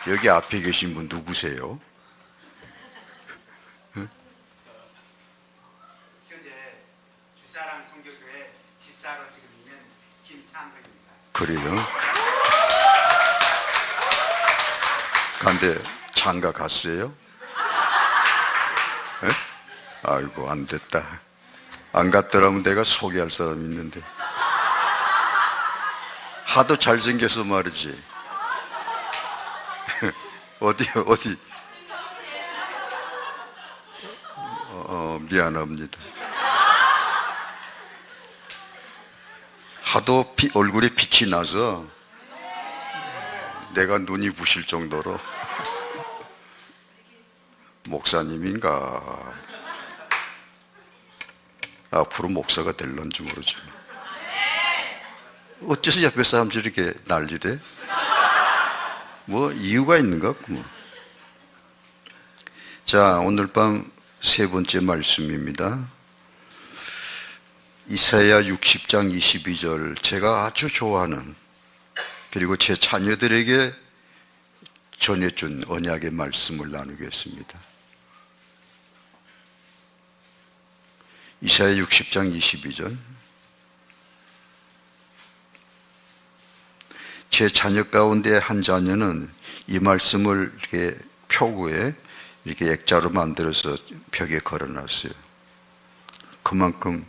여기 앞에 계신 분 누구세요? 현재 주사랑 성교교회 집사로 지금 있는 김창근입니다. 그래요? 근데 장가 갔어요? 에? 아이고 안 됐다. 안 갔더라면 내가 소개할 사람이 있는데. 하도 잘생겨서 말이지. 어디 미안합니다. 하도 얼굴에 빛이 나서 내가 눈이 부실 정도로. 목사님인가? 앞으로 목사가 될런지 모르지만 어째서 옆에 사람들이 이렇게 난리래? 뭐 이유가 있는 것 같고 뭐. 자, 오늘 밤 세 번째 말씀입니다. 이사야 60장 22절, 제가 아주 좋아하는, 그리고 제 자녀들에게 전해준 언약의 말씀을 나누겠습니다. 이사야 60장 22절. 제 자녀 가운데 한 자녀는 이 말씀을 이렇게 표구에 이렇게 액자로 만들어서 벽에 걸어놨어요. 그만큼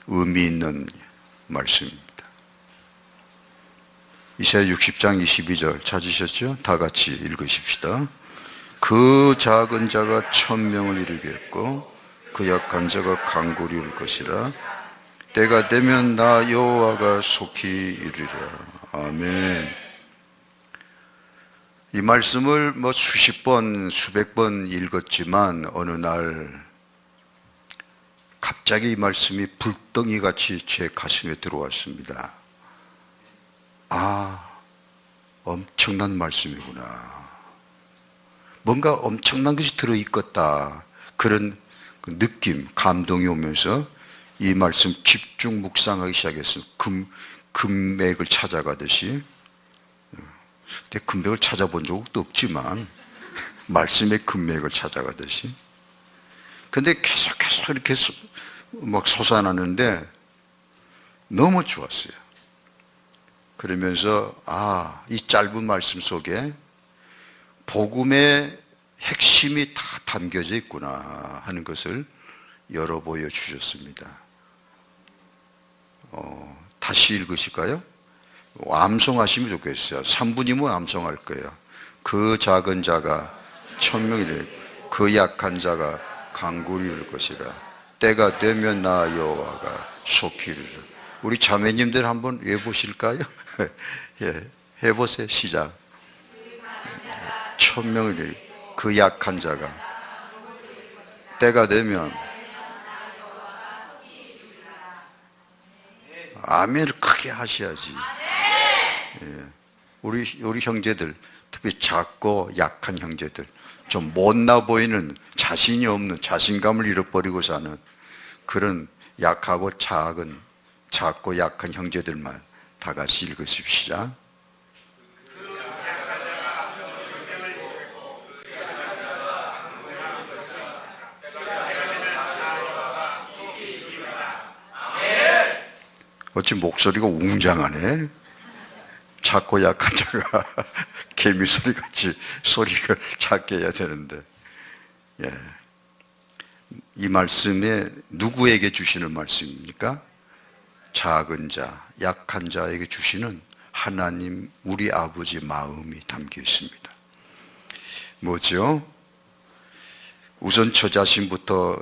의미 있는 말씀입니다. 이사야 60장 22절 찾으셨죠? 다 같이 읽으십시다. 그 작은 자가 1000명을 이루겠고 그 약한 자가 강고리 이룰 것이라. 때가 되면 나 여호와가 속히 이루리라. 아멘. 이 말씀을 뭐 수십 번, 수백 번 읽었지만 어느 날 갑자기 이 말씀이 불덩이 같이 제 가슴에 들어왔습니다. 아, 엄청난 말씀이구나. 뭔가 엄청난 것이 들어있겠다. 그런 느낌, 감동이 오면서 이 말씀 집중 묵상하기 시작했어요. 금맥을 찾아가듯이. 근데 금맥을 찾아본 적도 없지만 말씀의 금맥을 찾아가듯이. 근데 계속 이렇게 막 솟아나는데 너무 좋았어요. 그러면서 이 짧은 말씀 속에 복음의 핵심이 다 담겨져 있구나 하는 것을 열어 보여주셨습니다. 다시 읽으실까요? 암송하시면 좋겠어요. 3분이면 암송할 거예요. 그 작은 자가 1000명이래. 그 약한 자가 강구리 이룰 것이라. 때가 되면 나 여호와가 속히 이루리라. 우리 자매님들 한번 외보실까요? 예, 해보세요. 시작. 1000명이래. 그 약한 자가 때가 되면. 아멘을 크게 하셔야지. 예. 우리 형제들, 특히 작고 약한 형제들, 좀 못나 보이는, 자신이 없는, 자신감을 잃어버리고 사는 그런 약하고 작고 약한 형제들만 다 같이 읽으십시다. 어찌 목소리가 웅장하네. 작고 약한 자가 개미소리 같이 소리가 작게 해야 되는데. 예. 이 말씀에 누구에게 주시는 말씀입니까? 작은 자, 약한 자에게 주시는 하나님 우리 아버지 마음이 담겨 있습니다. 뭐죠? 우선 저 자신부터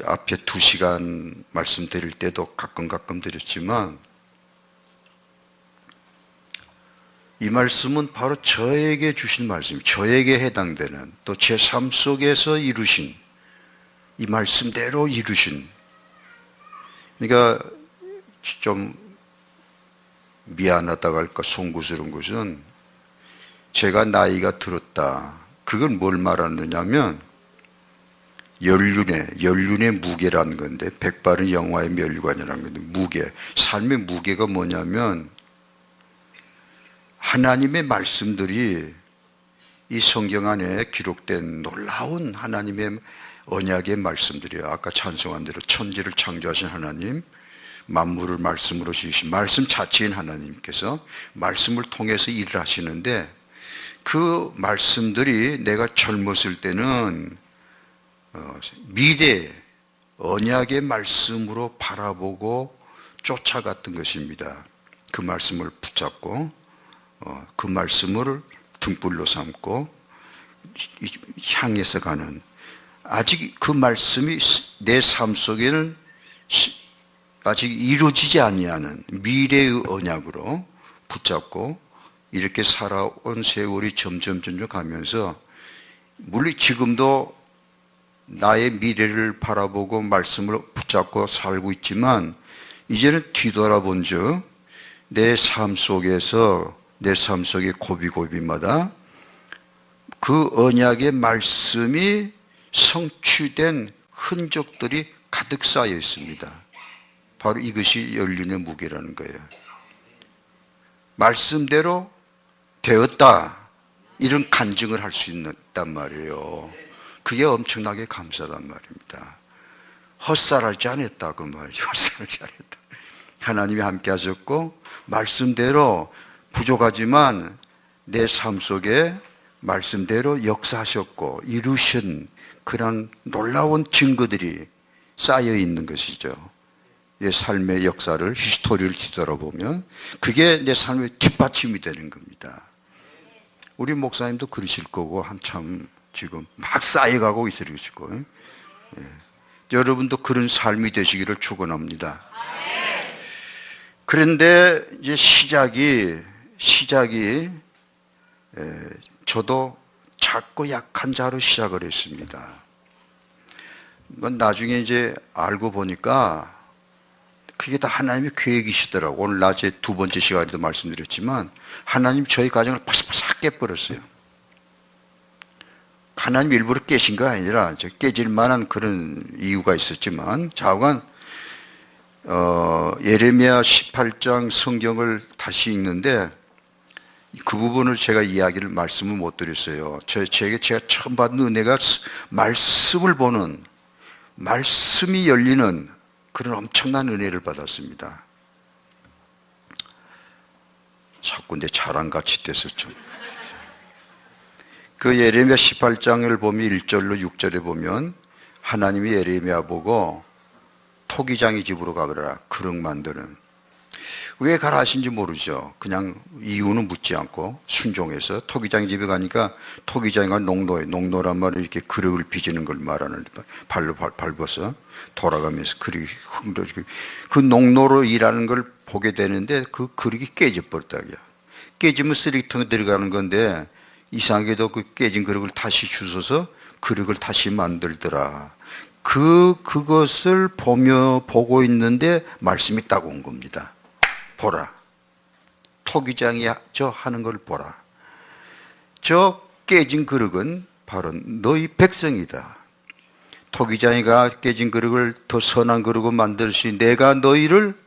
앞에 2시간 말씀드릴 때도 가끔 드렸지만 이 말씀은 바로 저에게 주신 말씀이에요. 저에게 해당되는, 또 제 삶 속에서 이루신, 이 말씀대로 이루신. 그러니까 좀 미안하다고 할까 송구스러운 것은 제가 나이가 들었다. 그건 뭘 말하느냐면 연륜의 무게라는 건데, 백발은 영화의 멸관이라는 건데, 무게, 삶의 무게가 뭐냐면 하나님의 말씀들이 이 성경 안에 기록된 놀라운 하나님의 언약의 말씀들이에요. 아까 찬송한 대로 천지를 창조하신 하나님, 만물을 말씀으로 지으신 말씀 자체인 하나님께서 말씀을 통해서 일을 하시는데, 그 말씀들이 내가 젊었을 때는 미래 언약의 말씀으로 바라보고 쫓아갔던 것입니다. 그 말씀을 붙잡고 그 말씀을 등불로 삼고 향해서 가는, 아직 그 말씀이 내 삶 속에는 아직 이루어지지 아니하는 미래의 언약으로 붙잡고 이렇게 살아온 세월이 점점 가면서, 물론 지금도 나의 미래를 바라보고 말씀을 붙잡고 살고 있지만, 이제는 뒤돌아본 즉 내 삶 속에서, 내 삶 속의 고비고비마다 그 언약의 말씀이 성취된 흔적들이 가득 쌓여 있습니다. 바로 이것이 열린의 무게라는 거예요. 말씀대로 되었다, 이런 간증을 할 수 있단 말이에요. 그게 엄청나게 감사단 말입니다. 헛살하지 않았다, 그 말이죠. 헛살하지 않았다. 하나님이 함께 하셨고, 말씀대로 부족하지만 내 삶 속에 말씀대로 역사하셨고 이루신 그런 놀라운 증거들이 쌓여 있는 것이죠. 내 삶의 역사를, 히스토리를 뒤돌아보면 그게 내 삶의 뒷받침이 되는 겁니다. 우리 목사님도 그러실 거고, 한참 지금 막 쌓여가고 있으실 거예요. 여러분도 그런 삶이 되시기를 축원합니다. 그런데 이제 시작이 저도 작고 약한 자로 시작을 했습니다. 나중에 이제 알고 보니까 그게 다 하나님의 계획이시더라고. 오늘 낮에 두 번째 시간에도 말씀드렸지만, 하나님 저희 가정을 바삭바삭 깨버렸어요. 하나님 일부러 깨신 거 아니라 깨질 만한 그런 이유가 있었지만, 좌우간 예레미야 18장 성경을 다시 읽는데 그 부분을 제가 이야기를 말씀을 못 드렸어요. 제가 처음 받은 은혜가 말씀을 보는, 말씀이 열리는 그런 엄청난 은혜를 받았습니다. 자꾸 내 자랑같이 됐었죠. 그 예레미야 18장을 보면 1절로 6절에 보면 하나님이 예레미야 보고 토기장의 집으로 가거라, 그릇 만드는. 왜 가라 하신지 모르죠. 그냥 이유는 묻지 않고 순종해서 토기장의 집에 가니까, 토기장이가 농노에, 농노란 말은 이렇게 그릇을 빚는 걸 말하는, 발로 밟아서 돌아가면서 그릇이 흥들어지고, 그 농노로 일하는 걸 보게 되는데 그 그릇이 깨져버렸다. 깨지면 쓰레기통에 들어가는 건데, 이상하게도 그 깨진 그릇을 다시 주워서 그릇을 다시 만들더라. 그것을 보고 있는데 말씀이 딱 온 겁니다. 보라. 토기장이 저 하는 걸 보라. 저 깨진 그릇은 바로 너희 백성이다. 토기장이가 깨진 그릇을 더 선한 그릇으로 만들시, 내가 너희를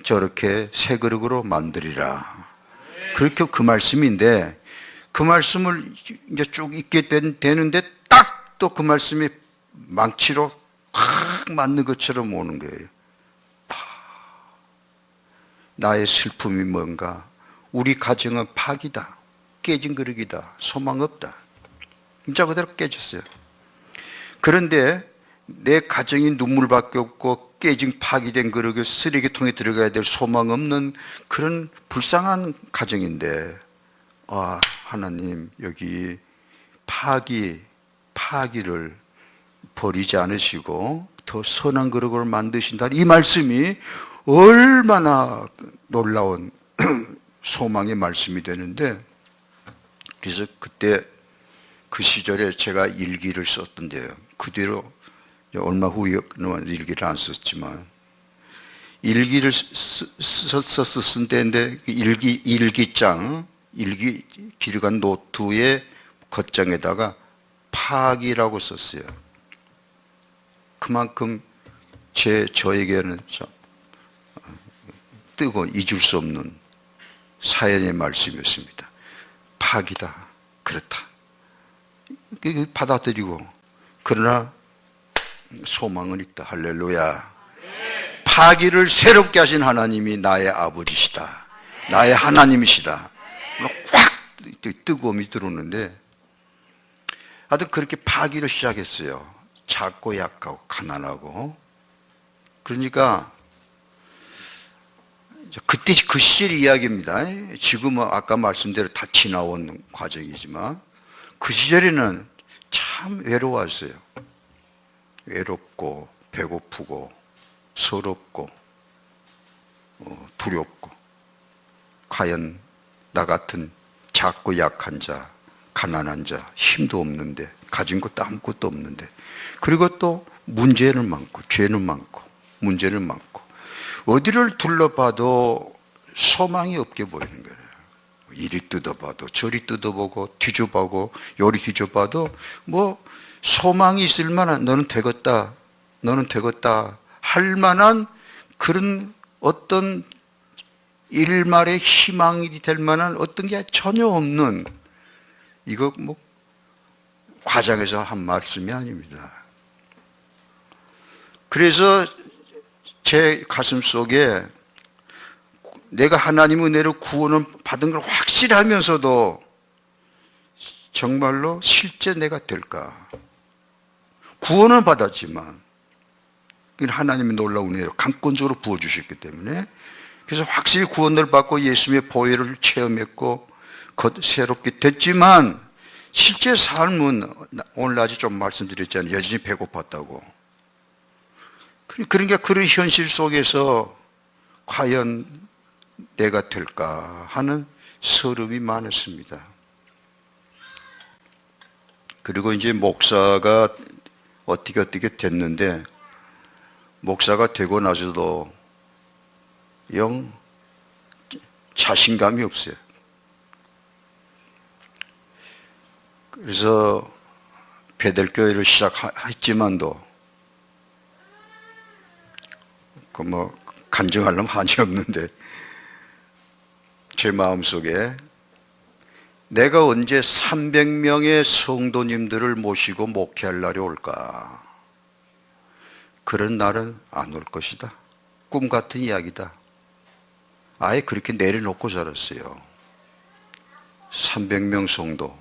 저렇게 새 그릇으로 만들리라. 그렇게 그 말씀인데, 그 말씀을 이제 쭉 읽게 되는데 딱 또 그 말씀이 망치로 확 맞는 것처럼 오는 거예요. 나의 슬픔이 뭔가, 우리 가정은 파기다, 깨진 그릇이다, 소망 없다. 진짜 그대로 깨졌어요. 그런데 내 가정이 눈물밖에 없고 깨진 파기된 그릇이 쓰레기통에 들어가야 될 소망 없는 그런 불쌍한 가정인데, 하나님 여기 파기를 버리지 않으시고 더 선한 그릇을 만드신다는 이 말씀이 얼마나 놀라운 소망의 말씀이 되는데, 그래서 그때 그 시절에 제가 일기를 썼던데요. 그 뒤로 얼마 후에는 일기를 안 썼지만, 일기를 썼을 때인데 일기장, 기르간 노트의 겉장에다가 파기라고 썼어요. 그만큼 저에게는 참 뜨거운, 잊을 수 없는 사연의 말씀이었습니다. 파기다. 그렇다. 받아들이고, 그러나 소망은 있다. 할렐루야. 파기를 새롭게 하신 하나님이 나의 아버지시다. 나의 하나님이시다. 확 뜨거움이 들어오는데, 하여튼 그렇게 파기를 시작했어요. 작고 약하고 가난하고. 그러니까 그때 그 시절 이야기입니다. 지금은 아까 말씀대로 다 지나온 과정이지만 그 시절에는 참 외로웠어요. 외롭고 배고프고 서럽고 두렵고, 과연 나 같은 작고 약한 자, 가난한 자, 힘도 없는데, 가진 것도 아무것도 없는데, 그리고 또 문제는 많고 죄는 많고 문제는 많고, 어디를 둘러봐도 소망이 없게 보이는 거예요. 이리 뜯어봐도 저리 뜯어보고 뒤져보고 요리 뒤져봐도 뭐 소망이 있을 만한, 너는 되겠다, 너는 되겠다 할 만한 그런 어떤 일말의 희망이 될 만한 어떤 게 전혀 없는, 이거 뭐 과장해서 한 말씀이 아닙니다. 그래서 제 가슴 속에 내가 하나님의 은혜로 구원을 받은 걸 확실하면서도 정말로 실제 내가 될까? 구원은 받았지만 하나님의 놀라운 은혜로 강권적으로 부어주셨기 때문에, 그래서 확실히 구원을 받고 예수님의 보혈을 체험했고 새롭게 됐지만, 실제 삶은 오늘 낮에 좀 말씀드렸잖아요. 여전히 배고팠다고. 그러니까 그런 현실 속에서 과연 내가 될까 하는 서름이 많았습니다. 그리고 이제 목사가 어떻게 됐는데, 목사가 되고 나서도 영 자신감이 없어요. 그래서 베델교회를 시작했지만도 그 뭐 간증하려면 한이 없는데, 제 마음속에 내가 언제 300명의 성도님들을 모시고 목회할 날이 올까? 그런 날은 안 올 것이다. 꿈 같은 이야기다. 아예 그렇게 내려놓고 살았어요. 300명 성도.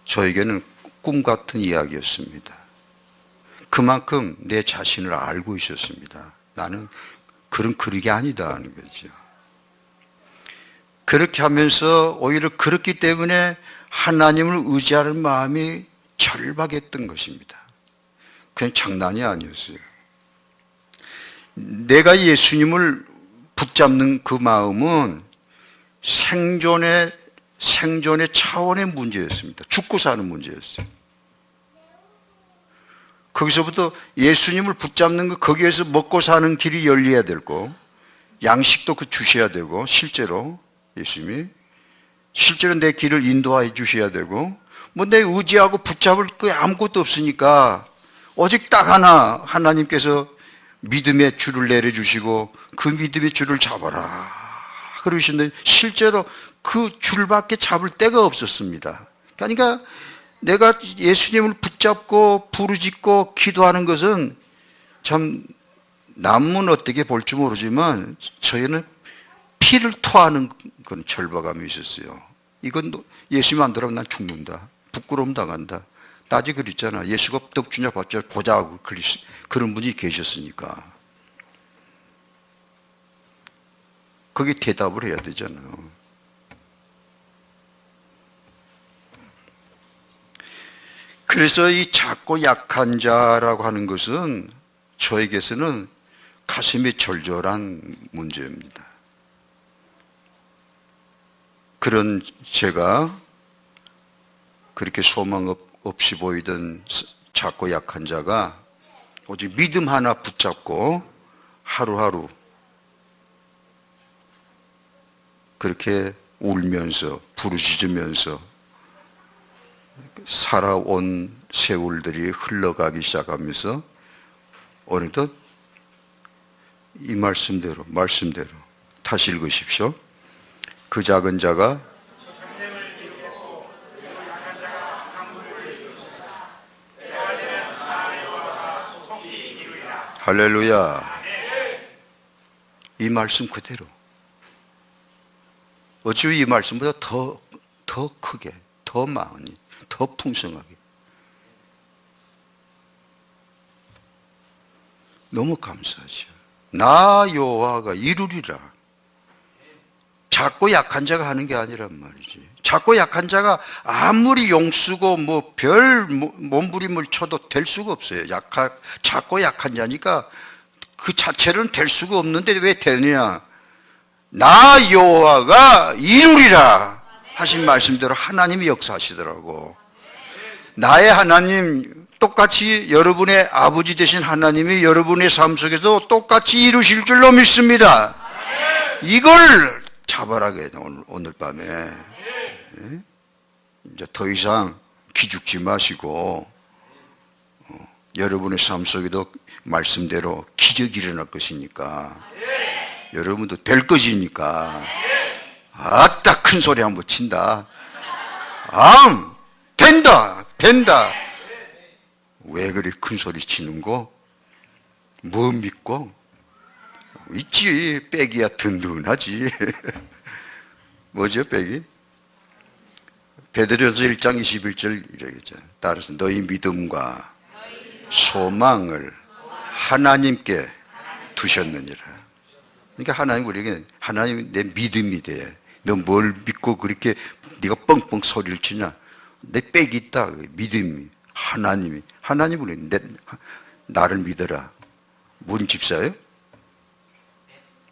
저에게는 꿈 같은 이야기였습니다. 그만큼 내 자신을 알고 있었습니다. 나는 그런 그릇이 아니다 하는 거죠. 그렇게 하면서 오히려 그렇기 때문에 하나님을 의지하는 마음이 절박했던 것입니다. 그냥 장난이 아니었어요. 내가 예수님을 붙잡는 그 마음은 생존의 차원의 문제였습니다. 죽고 사는 문제였어요. 거기서부터 예수님을 붙잡는 거, 거기에서 먹고 사는 길이 열려야 되고, 양식도 그 주셔야 되고, 실제로 예수님이 실제로 내 길을 인도해 주셔야 되고, 뭐 내 의지하고 붙잡을 게 아무것도 없으니까 오직 딱 하나, 하나님께서 믿음의 줄을 내려주시고 그 믿음의 줄을 잡아라 그러시는데, 실제로 그 줄밖에 잡을 데가 없었습니다. 그러니까 내가 예수님을 붙잡고 부르짖고 기도하는 것은 참 남은 어떻게 볼지 모르지만 저희는 피를 토하는 그런 절박감이 있었어요. 이건 예수님 안 들어가면 난 죽는다. 부끄러움 당한다. 낮에 그랬잖아. 예수가 떡 주냐 받자 보자. 그런 분이 계셨으니까. 거기에 대답을 해야 되잖아요. 그래서 이 작고 약한 자라고 하는 것은 저에게서는 가슴이 절절한 문제입니다. 그런 제가 그렇게 소망 없이 보이던 작고 약한 자가 오직 믿음 하나 붙잡고 하루하루 그렇게 울면서 부르짖으면서 살아온 세월들이 흘러가기 시작하면서 어느덧 이 말씀대로 다시 읽으십시오. 그 작은 자가 할렐루야. 이 말씀 그대로. 어찌 이 말씀보다 더 크게, 더 많이, 더 풍성하게. 너무 감사하죠. 나 여호와가 이루리라. 작고 약한 자가 하는 게 아니란 말이지. 작고 약한 자가 아무리 용쓰고 뭐 별 몸부림을 쳐도 될 수가 없어요. 작고 약한 자니까 그 자체로는 될 수가 없는데 왜 되느냐? 나 여호와가 이루리라 하신 말씀대로 하나님이 역사하시더라고. 나의 하나님, 똑같이 여러분의 아버지 되신 하나님이 여러분의 삶 속에서 똑같이 이루실 줄로 믿습니다. 이걸 잡아라 그래, 오늘 밤에. 이제 더 이상 기죽지 마시고 여러분의 삶 속에도 말씀대로 기적이 일어날 것이니까, 여러분도 될 것이니까, 아따 큰 소리 한번 친다. 된다. 왜 그리 큰 소리 치는 거? 뭐 믿고? 있지, 빼기야 든든하지. 뭐죠, 빼기? 베드로서 1장 21절 이러겠죠. 따라서 너희 믿음과 소망을 하나님께 두셨느니라. 그러니까 하나님, 우리에게 하나님 내 믿음이 돼. 너 뭘 믿고 그렇게 네가 뻥뻥 소리를 치냐? 내 빽이 있다. 믿음이. 하나님이 우리 나를 믿어라. 무슨 집사요?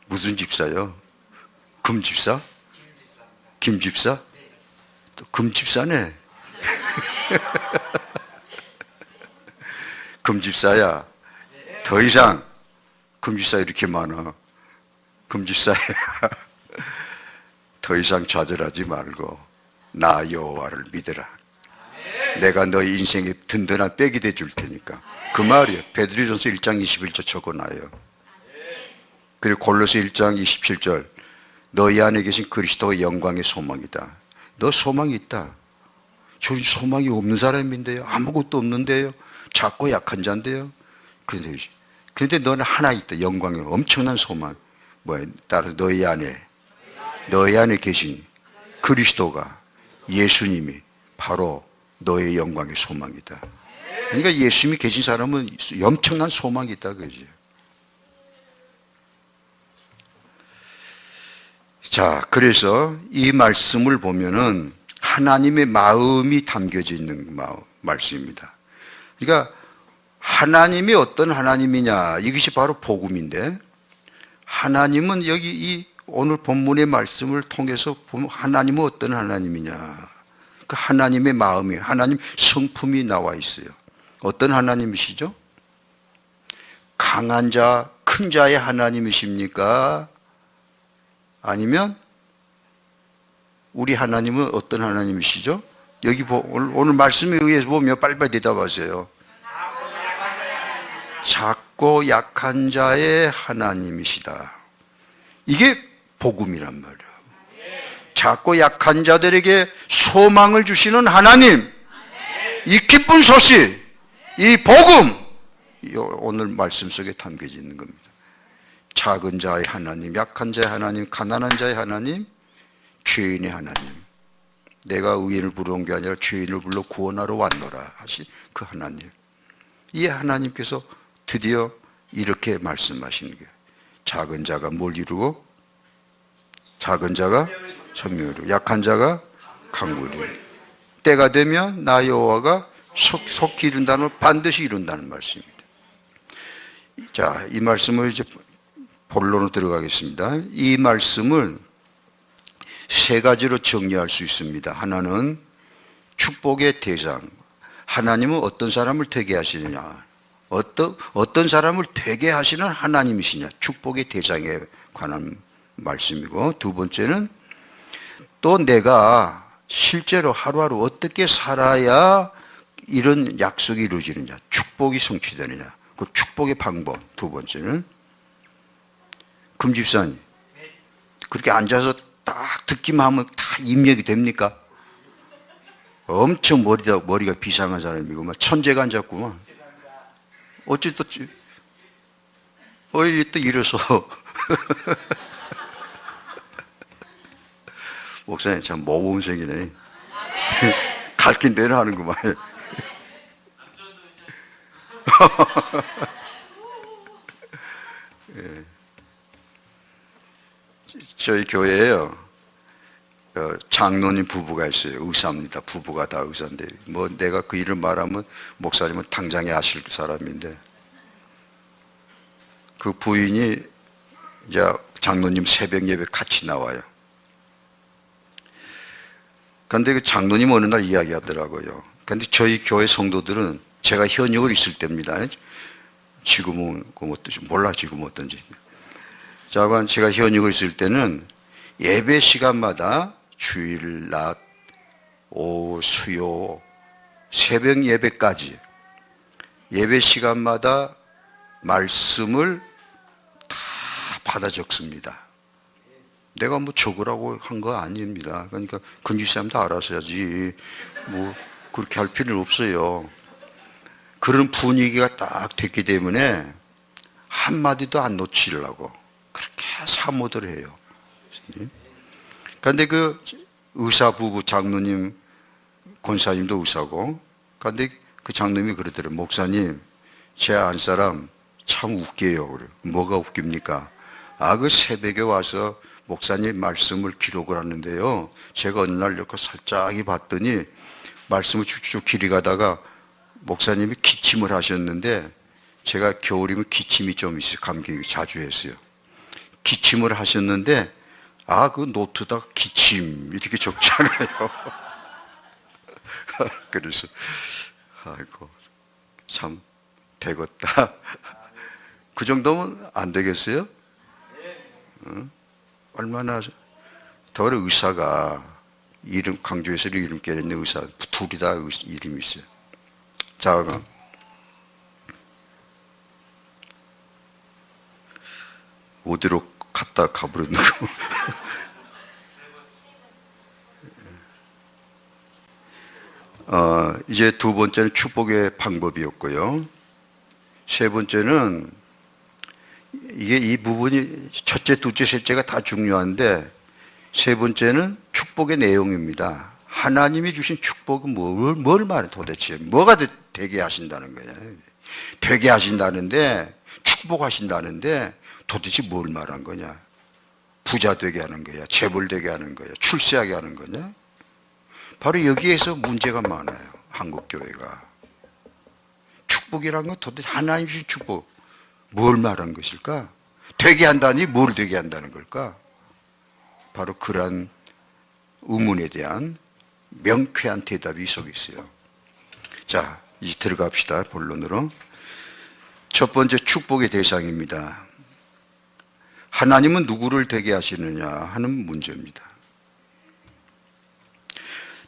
무슨 집사요? 금집사? 김집사? 또 금집사네. 금집사야. 더 이상 금집사 이렇게 많아. 금집사야. 더 이상 좌절하지 말고 나 여호와를 믿으라. 내가 너희 인생에 든든한 빽이 돼줄 테니까. 그 말이에요. 베드로전서 1장 21절 적어놔요. 그리고 골로새 1장 27절 너희 안에 계신 그리스도의 영광의 소망이다. 너 소망이 있다. 저 소망이 없는 사람인데요. 아무것도 없는데요. 작고 약한 자인데요. 그런데 너는 하나 있다. 영광의 엄청난 소망. 뭐야? 따라서 너희 안에 계신 그리스도가, 예수님이 바로 너의 영광의 소망이다. 그러니까 예수님이 계신 사람은 엄청난 소망이 있다 그러죠. 자, 그래서 이 말씀을 보면은 하나님의 마음이 담겨져 있는 말씀입니다. 그러니까 하나님이 어떤 하나님이냐, 이것이 바로 복음인데, 하나님은 여기 이 오늘 본문의 말씀을 통해서 보면 하나님은 어떤 하나님이냐, 그 하나님의 마음이, 하나님 성품이 나와 있어요. 어떤 하나님이시죠? 강한 자, 큰 자의 하나님이십니까? 아니면 우리 하나님은 어떤 하나님이시죠? 여기 오늘 말씀에 의해서 보면 빨리빨리 대답하세요. 작고 약한 자의 하나님이시다. 이게 복음이란 말이에요. 작고 약한 자들에게 소망을 주시는 하나님, 이 기쁜 소식, 이 복음, 오늘 말씀 속에 담겨져 있는 겁니다. 작은 자의 하나님, 약한 자의 하나님, 가난한 자의 하나님, 죄인의 하나님. 내가 의인을 부르는 게 아니라 죄인을 불러 구원하러 왔노라 하신 그 하나님. 이 하나님께서 드디어 이렇게 말씀하시는 거예요. 작은 자가 뭘 이루고? 작은 자가 천명을 이루고, 약한 자가 강구를 이루고, 때가 되면 나 여호와가 속히 이룬다는, 반드시 이룬다는 말씀입니다. 자, 이 말씀을 이제 본론으로 들어가겠습니다. 이 말씀을 세 가지로 정리할 수 있습니다. 하나는 축복의 대상. 하나님은 어떤 사람을 되게 하시느냐, 어떤 사람을 되게 하시는 하나님이시냐, 축복의 대상에 관한 말씀이고, 두 번째는 또 내가 실제로 하루하루 어떻게 살아야 이런 약속이 이루어지느냐, 축복이 성취되느냐, 그 축복의 방법. 두 번째는 금집사님, 그렇게 앉아서 딱 듣기만 하면 다 입력이 됩니까? 엄청 머리가 비상한 사람이고, 막 천재가 앉았구만. 어찌 또, 또 일어서. 목사님 참 모범생이네. 갈긴 대로 하는구만. 예. 저희 교회에요, 장로님 부부가 있어요. 의사입니다. 부부가 다 의사인데, 뭐 내가 그 일을 말하면 목사님은 당장에 아실 사람인데, 그 부인이 이제 장로님 새벽 예배 같이 나와요. 그런데 그 장로님 어느 날 이야기하더라고요. 그런데 저희 교회 성도들은 제가 현역을 있을 때입니다. 지금은 어떤지 몰라. 지금 어떤지. 자, 제가 현역을 있을 때는 예배 시간마다 주일, 낮, 오후, 수요, 새벽 예배까지 예배 시간마다 말씀을 다 받아 적습니다. 내가 뭐 적으라고 한 거 아닙니다. 그러니까 근지 사람도 알아서 해야지. 뭐 그렇게 할 필요는 없어요. 그런 분위기가 딱 됐기 때문에 한마디도 안 놓치려고 그렇게 사모들 해요. 그런데 그 의사 부부 장로님, 권사님도 의사고, 그런데 그 장로님이 그러더래요. 목사님, 제 안 사람 참 웃겨요. 그래요. 뭐가 웃깁니까? 그 새벽에 와서 목사님 말씀을 기록을 하는데요, 제가 어느 날 이렇게 살짝이 봤더니 말씀을 쭉쭉 길이 가다가 목사님이 기침을 하셨는데, 제가 겨울이면 기침이 좀 있어요. 감기 자주 했어요. 기침을 하셨는데 그 노트다 기침 이렇게 적잖아요. 그래서 아이고 참 되겠다. 그 정도면 안 되겠어요? 얼마나 더 의사가 이름 강조해서 이름 깨있는 의사 둘이 다 이름이 있어요. 자, 어디로 갔다 가버렸는 거. 이제 두 번째는 축복의 방법이었고요. 세 번째는 이 부분이 첫째, 둘째, 셋째가 다 중요한데, 세 번째는 축복의 내용입니다. 하나님이 주신 축복은 뭘 말해 도대체? 뭐가 되게 하신다는 거야? 되게 하신다는데, 축복하신다는데 도대체 뭘 말한 거냐? 부자 되게 하는 거야? 재벌 되게 하는 거야? 출세하게 하는 거냐? 바로 여기에서 문제가 많아요. 한국 교회가. 축복이란 건 도대체 하나님 주신 축복, 뭘 말한 것일까? 되게 한다니 뭘 되게 한다는 걸까? 바로 그러한 의문에 대한 명쾌한 대답이 이 속에 있어요. 자, 이제 들어갑시다. 본론으로. 첫 번째, 축복의 대상입니다. 하나님은 누구를 되게 하시느냐 하는 문제입니다.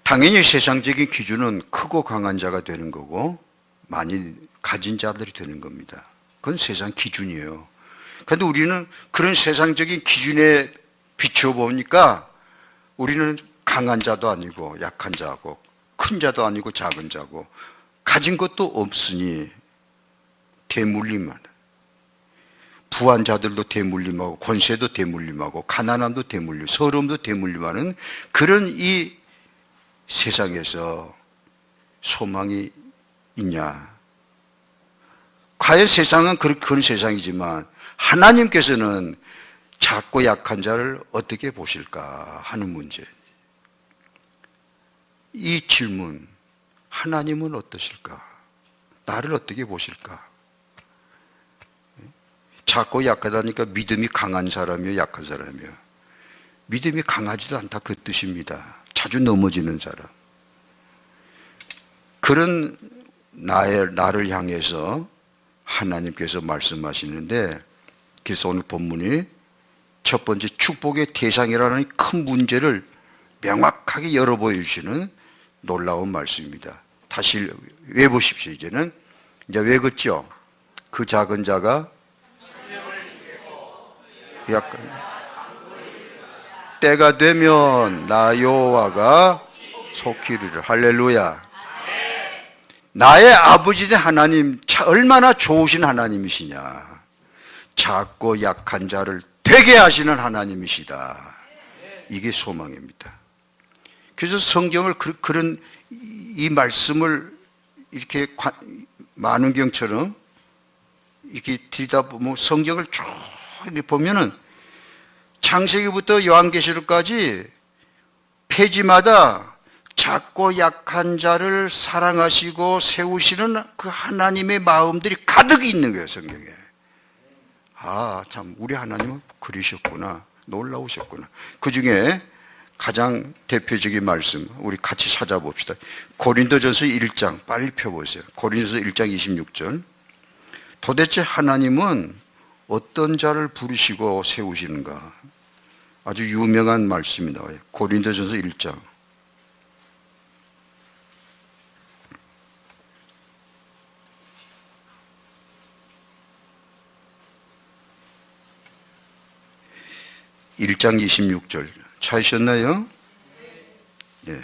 당연히 세상적인 기준은 크고 강한 자가 되는 거고 많이 가진 자들이 되는 겁니다. 그건 세상 기준이에요. 그런데 우리는 그런 세상적인 기준에 비춰보니까 우리는 강한 자도 아니고 약한 자고 큰 자도 아니고 작은 자고 가진 것도 없으니 대물림만, 부한 자들도 대물림하고 권세도 대물림하고 가난함도 대물림, 서러움도 대물림하는 그런 이 세상에서 소망이 있냐? 과연 세상은 그런 세상이지만 하나님께서는 작고 약한 자를 어떻게 보실까 하는 문제. 이 질문, 하나님은 어떠실까? 나를 어떻게 보실까? 작고 약하다니까 믿음이 강한 사람이요, 약한 사람이요. 믿음이 강하지도 않다 그 뜻입니다. 자주 넘어지는 사람. 그런 나를 향해서 하나님께서 말씀하시는데, 그래서 오늘 본문이 첫 번째 축복의 대상이라는 큰 문제를 명확하게 열어보여 주시는 놀라운 말씀입니다. 다시 외보십시오. 이제는 이제 외웠죠. 그 작은 자가 약간 때가 되면 나 여호와가 속히 이르리라. 할렐루야. 나의 아버지는 하나님 얼마나 좋으신 하나님이시냐. 작고 약한 자를 되게 하시는 하나님이시다. 이게 소망입니다. 그래서 성경을 그런 이 말씀을 이렇게 만원경처럼 이렇게 들여다보면 성경을 쭉 보면은 창세기부터 요한계시록까지 페이지마다 작고 약한 자를 사랑하시고 세우시는 그 하나님의 마음들이 가득 있는 거예요, 성경에. 아, 참, 우리 하나님은 그러셨구나. 놀라우셨구나. 그 중에 가장 대표적인 말씀, 우리 같이 찾아봅시다. 고린도전서 1장, 빨리 펴보세요. 고린도전서 1장 26절. 도대체 하나님은 어떤 자를 부르시고 세우시는가? 아주 유명한 말씀이 나와요. 고린도전서 1장. (1장 26절) 찾으셨나요? 예,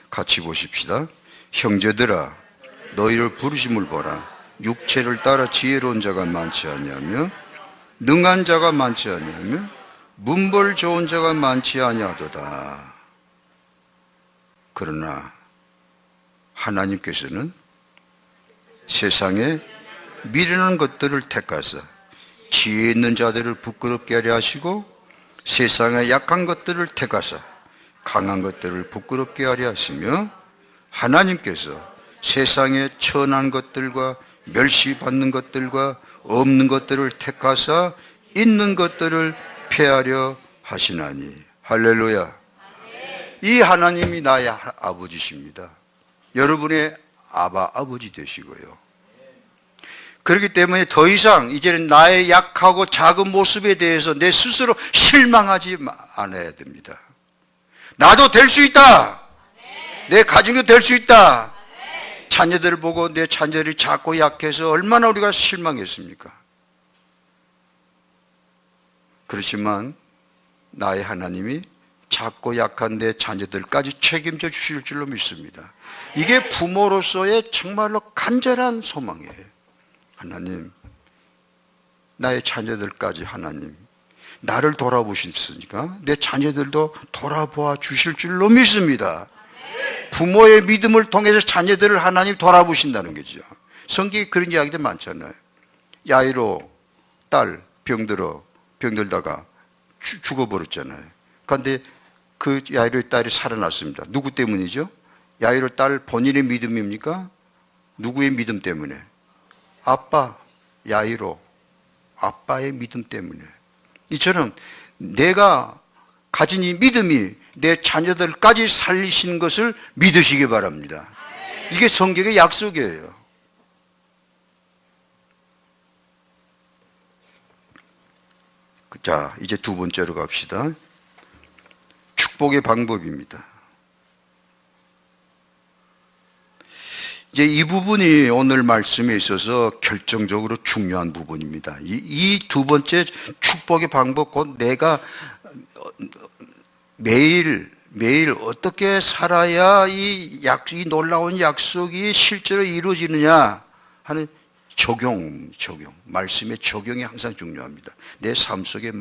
같이 보십시다. 형제들아, 너희를 부르심을 보라. 육체를 따라 지혜로운 자가 많지 아니하며 능한 자가 많지 아니하며 문벌 좋은 자가 많지 아니하도다. 그러나 하나님께서는 세상에 미련한 것들을 택하사 지혜 있는 자들을 부끄럽게 하려 하시고 세상의 약한 것들을 택하사 강한 것들을 부끄럽게 하려 하시며 하나님께서 세상의 천한 것들과 멸시받는 것들과 없는 것들을 택하사 있는 것들을 폐하려 하시나니. 할렐루야. 이 하나님이 나의 아버지십니다. 여러분의 아버지 되시고요. 그렇기 때문에 더 이상 이제는 나의 약하고 작은 모습에 대해서 내 스스로 실망하지 않아야 됩니다. 나도 될 수 있다. 내 가정도 될 수 있다. 자녀들을 보고 내 자녀들이 작고 약해서 얼마나 우리가 실망했습니까? 그렇지만 나의 하나님이 작고 약한 내 자녀들까지 책임져 주실 줄로 믿습니다. 이게 부모로서의 정말로 간절한 소망이에요. 하나님, 나의 자녀들까지 하나님, 나를 돌아보셨으니까 내 자녀들도 돌아보아 주실 줄로 믿습니다. 부모의 믿음을 통해서 자녀들을 하나님 돌아보신다는 거죠. 성경에 그런 이야기들 많잖아요. 야이로 딸 병들다가 죽어버렸잖아요. 그런데 그 야이로의 딸이 살아났습니다. 누구 때문이죠? 야이로 딸 본인의 믿음입니까? 누구의 믿음 때문에? 아빠 야이로 아빠의 믿음 때문에. 이처럼 내가 가진 이 믿음이 내 자녀들까지 살리신 것을 믿으시기 바랍니다. 이게 성경의 약속이에요. 자, 이제 두 번째로 갑시다. 축복의 방법입니다. 이제 이 부분이 오늘 말씀에 있어서 결정적으로 중요한 부분입니다. 이 두 번째 축복의 방법, 곧 내가 매일 어떻게 살아야 이 놀라운 약속이 실제로 이루어지느냐 하는 적용. 말씀의 적용이 항상 중요합니다. 내 삶 속에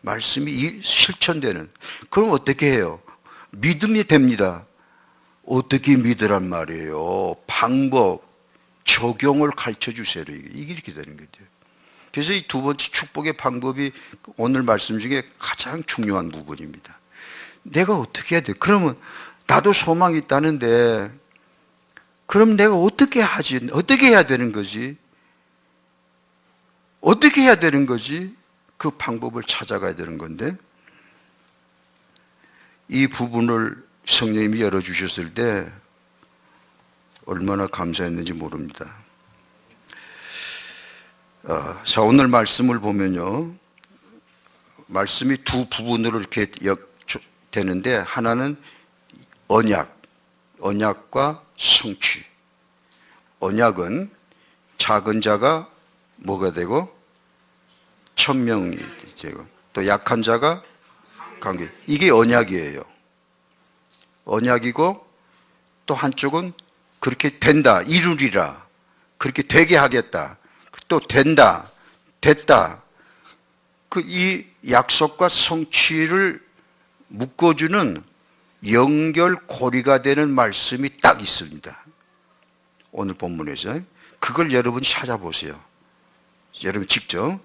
말씀이 실천되는. 그럼 어떻게 해요? 믿음이 됩니다. 어떻게 믿으란 말이에요? 방법, 적용을 가르쳐 주세요. 이게 이렇게 되는 거죠. 그래서 이 두 번째 축복의 방법이 오늘 말씀 중에 가장 중요한 부분입니다. 내가 어떻게 해야 돼? 그러면 나도 소망이 있다는데 그럼 내가 어떻게 하지? 어떻게 해야 되는 거지? 어떻게 해야 되는 거지? 그 방법을 찾아가야 되는 건데 이 부분을 성령님이 열어주셨을 때 얼마나 감사했는지 모릅니다. 자, 오늘 말씀을 보면요. 말씀이 두 부분으로 이렇게 되는데 하나는 언약과 성취. 언약은 작은 자가 뭐가 되고 천명이 되고 또 약한 자가 관계. 이게 언약이에요. 언약이고 또 한쪽은 그렇게 된다, 이루리라, 그렇게 되게 하겠다, 또 된다, 됐다. 그 이 약속과 성취를 묶어주는 연결고리가 되는 말씀이 딱 있습니다. 오늘 본문에서 그걸 여러분이 찾아보세요. 여러분 직접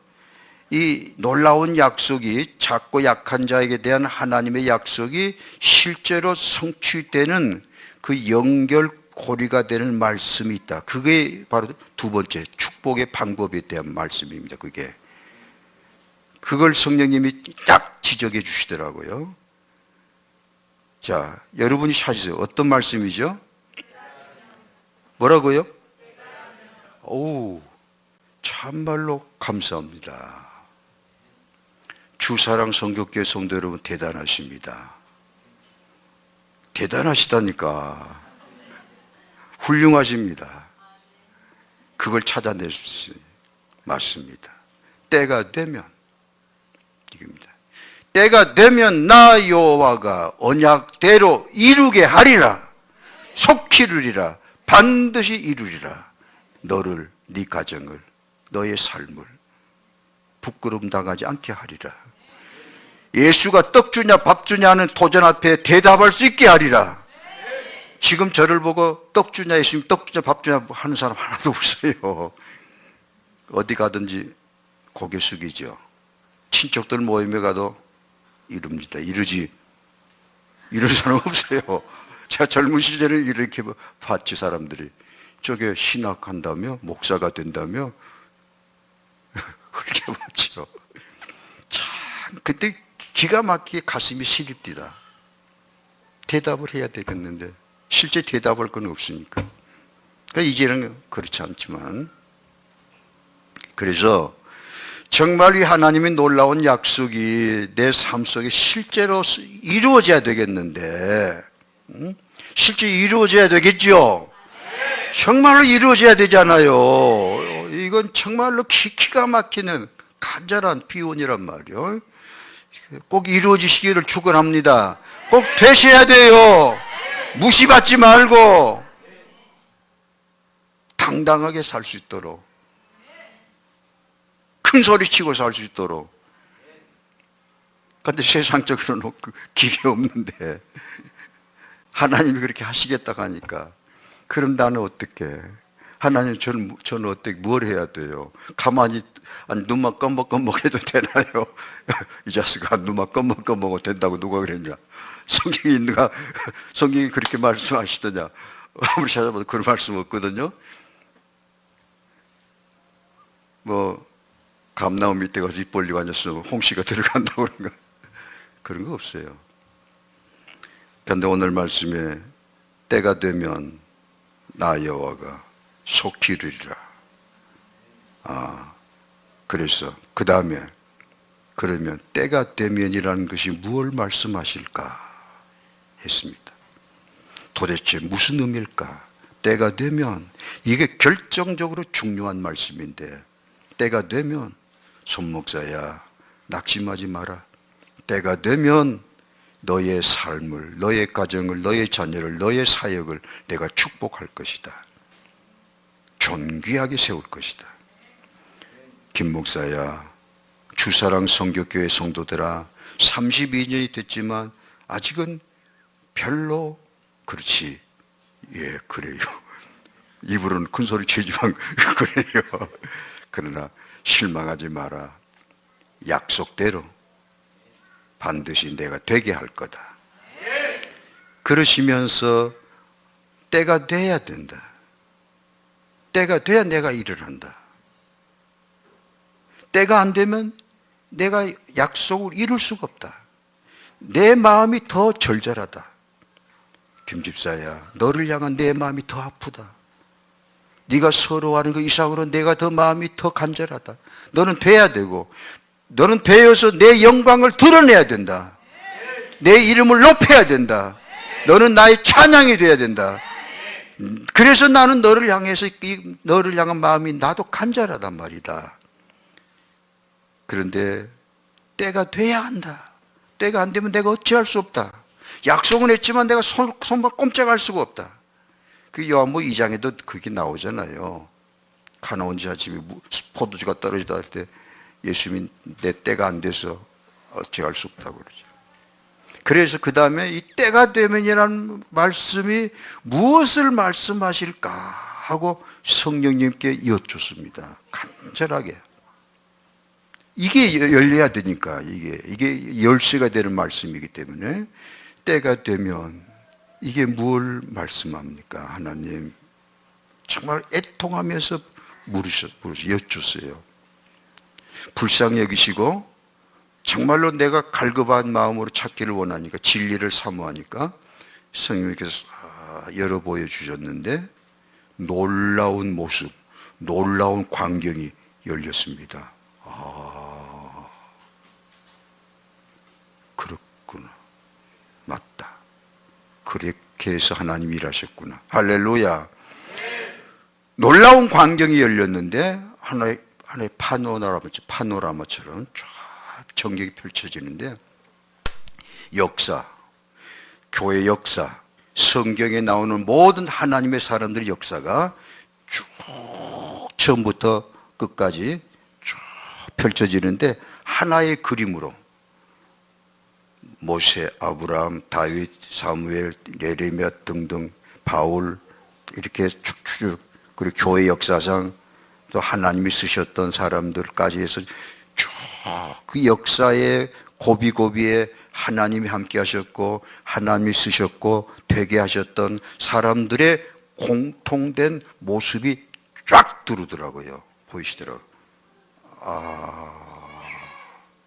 이 놀라운 약속이 작고 약한 자에게 대한 하나님의 약속이 실제로 성취되는 그 연결고리가 되는 말씀이 있다. 그게 바로 두 번째 축복의 방법에 대한 말씀입니다. 그걸 성령님이 딱 지적해 주시더라고요. 자, 여러분이 찾으세요. 어떤 말씀이죠? 뭐라고요? 오, 참말로 감사합니다. 주사랑 성교교회 성도 여러분 대단하십니다. 대단하시다니까. 훌륭하십니다. 그걸 찾아낼 수 맞습니다. 때가 되면 이겁니다. 때가 되면 나 여호와가 언약대로 이루게 하리라. 속히 이루리라. 반드시 이루리라. 너를, 네 가정을, 너의 삶을 부끄러움 당하지 않게 하리라. 예수가 떡 주냐 밥 주냐 하는 도전 앞에 대답할 수 있게 하리라. 지금 저를 보고 떡 주냐 예수님 떡 주냐 밥 주냐 하는 사람 하나도 없어요. 어디 가든지 고개 숙이죠. 친척들 모임에 가도 이룹니다. 이러지. 이런 사람 없어요. 제가 젊은 시절에 이렇게 봤지, 사람들이. 저게 신학한다며, 목사가 된다며, 그렇게 봤죠. 참, 그때 기가 막히게 가슴이 시립디다. 대답을 해야 되겠는데, 실제 대답할 건 없으니까. 그러니까 이제는 그렇지 않지만. 그래서, 정말 이 하나님의 놀라운 약속이 내 삶 속에 실제로 이루어져야 되겠는데, 실제 이루어져야 되겠죠? 정말로 이루어져야 되잖아요. 이건 정말로 기가 막히는 간절한 비원이란 말이에요. 꼭 이루어지시기를 축원합니다. 꼭 되셔야 돼요. 무시받지 말고 당당하게 살 수 있도록, 큰 소리 치고 살 수 있도록. 그런데 세상적으로는 길이 없는데 하나님이 그렇게 하시겠다고 하니까, 그럼 나는 어떻게? 하나님, 저는 어떻게, 뭘 해야 돼요? 가만히, 아니, 눈만 껌먹껌먹해도 되나요? 이 자식아, 눈만 껌먹껌먹어도 된다고 누가 그랬냐? 성경에 있는가? 성경이 그렇게 말씀하시더냐? 아무리 찾아봐도 그런 말씀 없거든요? 감나무 밑에 가서 입 벌리고 앉았으면 홍씨가 들어간다고 그런가? 그런 거 없어요. 그런데 오늘 말씀에 때가 되면 나 여호와가 속히 이루리라. 그래서 그 다음에 그러면 때가 되면이라는 것이 무엇을 말씀하실까 했습니다. 도대체 무슨 의미일까? 때가 되면, 이게 결정적으로 중요한 말씀인데, 때가 되면 손목사야 낙심하지 마라. 때가 되면 너의 삶을, 너의 가정을, 너의 자녀를, 너의 사역을 내가 축복할 것이다. 존귀하게 세울 것이다. 김 목사야, 주사랑 성교교회 성도들아, 32년이 됐지만 아직은 별로, 그렇지, 예, 그래요. 입으로는 큰 소리 치지만 그래요. 그러나 실망하지 마라. 약속대로 반드시 내가 되게 할 거다. 그러시면서 때가 돼야 된다. 때가 돼야 내가 일을 한다. 때가 안 되면 내가 약속을 이룰 수가 없다. 내 마음이 더 절절하다. 김 집사야, 너를 향한 내 마음이 더 아프다. 네가 서러워하는 그 이상으로 내가 더 마음이 더 간절하다. 너는 돼야 되고, 너는 되어서 내 영광을 드러내야 된다. 내 이름을 높여야 된다. 너는 나의 찬양이 돼야 된다. 그래서 나는 너를 향해서, 너를 향한 마음이 나도 간절하단 말이다. 그런데 때가 돼야 한다. 때가 안 되면 내가 어찌할 수 없다. 약속은 했지만 내가 손발 꼼짝할 수가 없다. 그 요한복음 2장에도 그게 나오잖아요. 가나온 자집이 포도주가 떨어지다 할 때 예수님이 내 때가 안 돼서 어찌할 수 없다고 그러죠. 그래서 그 다음에 이 때가 되면이라는 말씀이 무엇을 말씀하실까 하고 성령님께 여쭙습니다. 간절하게. 이게 열려야 되니까 이게 열쇠가 되는 말씀이기 때문에 때가 되면 이게 뭘 말씀합니까? 하나님 정말 애통하면서 여쭈었어요. 불쌍히 여기시고 정말로 내가 갈급한 마음으로 찾기를 원하니까 진리를 사모하니까 성령님께서 열어 보여주셨는데 놀라운 모습, 놀라운 광경이 열렸습니다. 그렇구나. 맞다. 그렇게 해서 하나님이 일하셨구나. 할렐루야. 놀라운 광경이 열렸는데 하나의 파노라마처럼 쫙 전경이 펼쳐지는데 역사, 교회 역사, 성경에 나오는 모든 하나님의 사람들의 역사가 쭉 처음부터 끝까지 쭉 펼쳐지는데 하나의 그림으로 모세, 아브라함, 다윗, 사무엘, 예레미야 등등 바울 이렇게 쭉쭉 그리고 교회 역사상 또 하나님이 쓰셨던 사람들까지 해서 쭉 그 역사의 고비고비에 하나님이 함께 하셨고 하나님이 쓰셨고 되게 하셨던 사람들의 공통된 모습이 쫙 들어오더라고요. 보이시더라고요.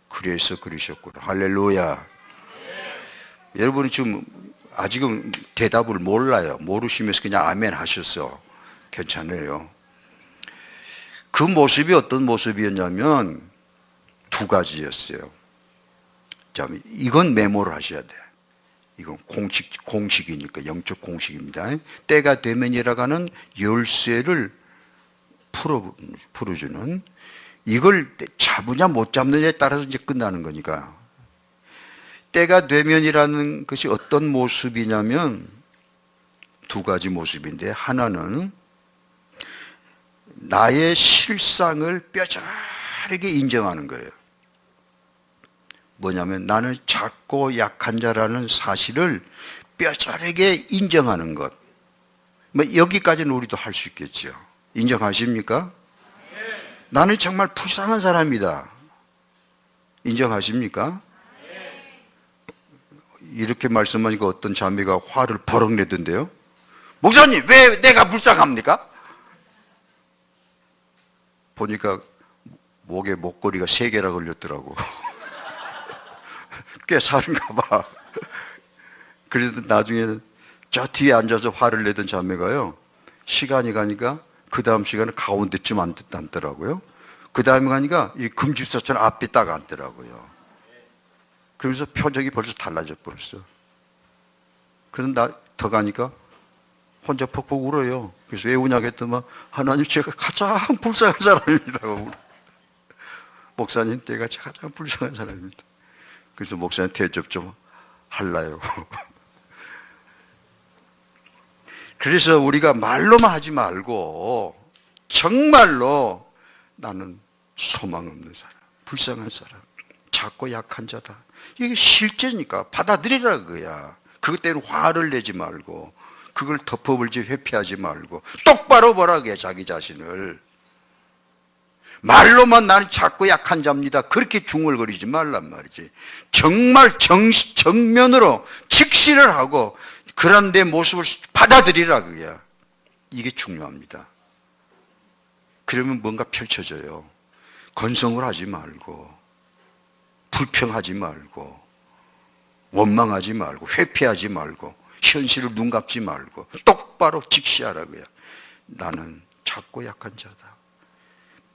그래서 그러셨구나. 할렐루야. 여러분은 지금 아직은 대답을 몰라요. 모르시면서 그냥 아멘 하셨어. 괜찮아요. 그 모습이 어떤 모습이었냐면 두 가지였어요. 자, 이건 메모를 하셔야 돼. 이건 공식이니까 영적 공식입니다. 때가 되면이라고 하는 열쇠를 풀어주는 이걸 잡으냐 못 잡느냐에 따라서 이제 끝나는 거니까. 때가 되면이라는 것이 어떤 모습이냐면 두 가지 모습인데 하나는 나의 실상을 뼈저리게 인정하는 거예요. 뭐냐면 나는 작고 약한 자라는 사실을 뼈저리게 인정하는 것. 뭐 여기까지는 우리도 할 수 있겠죠. 인정하십니까? 나는 정말 불쌍한 사람이다. 인정하십니까? 이렇게 말씀하니까 어떤 자매가 화를 버럭 내던데요. 목사님, 왜 내가 불쌍합니까? 보니까 목에 목걸이가 3개나 걸렸더라고. 꽤 사는가 봐. 그래도 나중에는 저 뒤에 앉아서 화를 내던 자매가요, 시간이 가니까 그 다음 시간은 가운데쯤 앉더라고요. 그 다음에 가니까 이 금집사처럼 앞에 딱 앉더라고요. 그러면서 표정이 벌써 달라져 버렸어. 그래서 나 더 가니까 혼자 퍽퍽 울어요. 그래서 왜 우냐고 했더니 하나님 제가 가장 불쌍한 사람입니다. 목사님 제가 가장 불쌍한 사람입니다. 그래서 목사님 대접 좀 할라요. 그래서 우리가 말로만 하지 말고 정말로 나는 소망 없는 사람, 불쌍한 사람, 작고 약한 자다. 이게 실제니까 받아들이라 그거야. 그것 때문에 화를 내지 말고 그걸 덮어버리지 회피하지 말고 똑바로 보라고 해. 자기 자신을 말로만 나는 작고 약한 자입니다 그렇게 중얼거리지 말란 말이지. 정말 정면으로 직시를 하고 그런 내 모습을 받아들이라 그거야. 이게 중요합니다. 그러면 뭔가 펼쳐져요. 건성을 하지 말고 불평하지 말고 원망하지 말고 회피하지 말고 현실을 눈감지 말고 똑바로 직시하라고요. 나는 작고 약한 자다.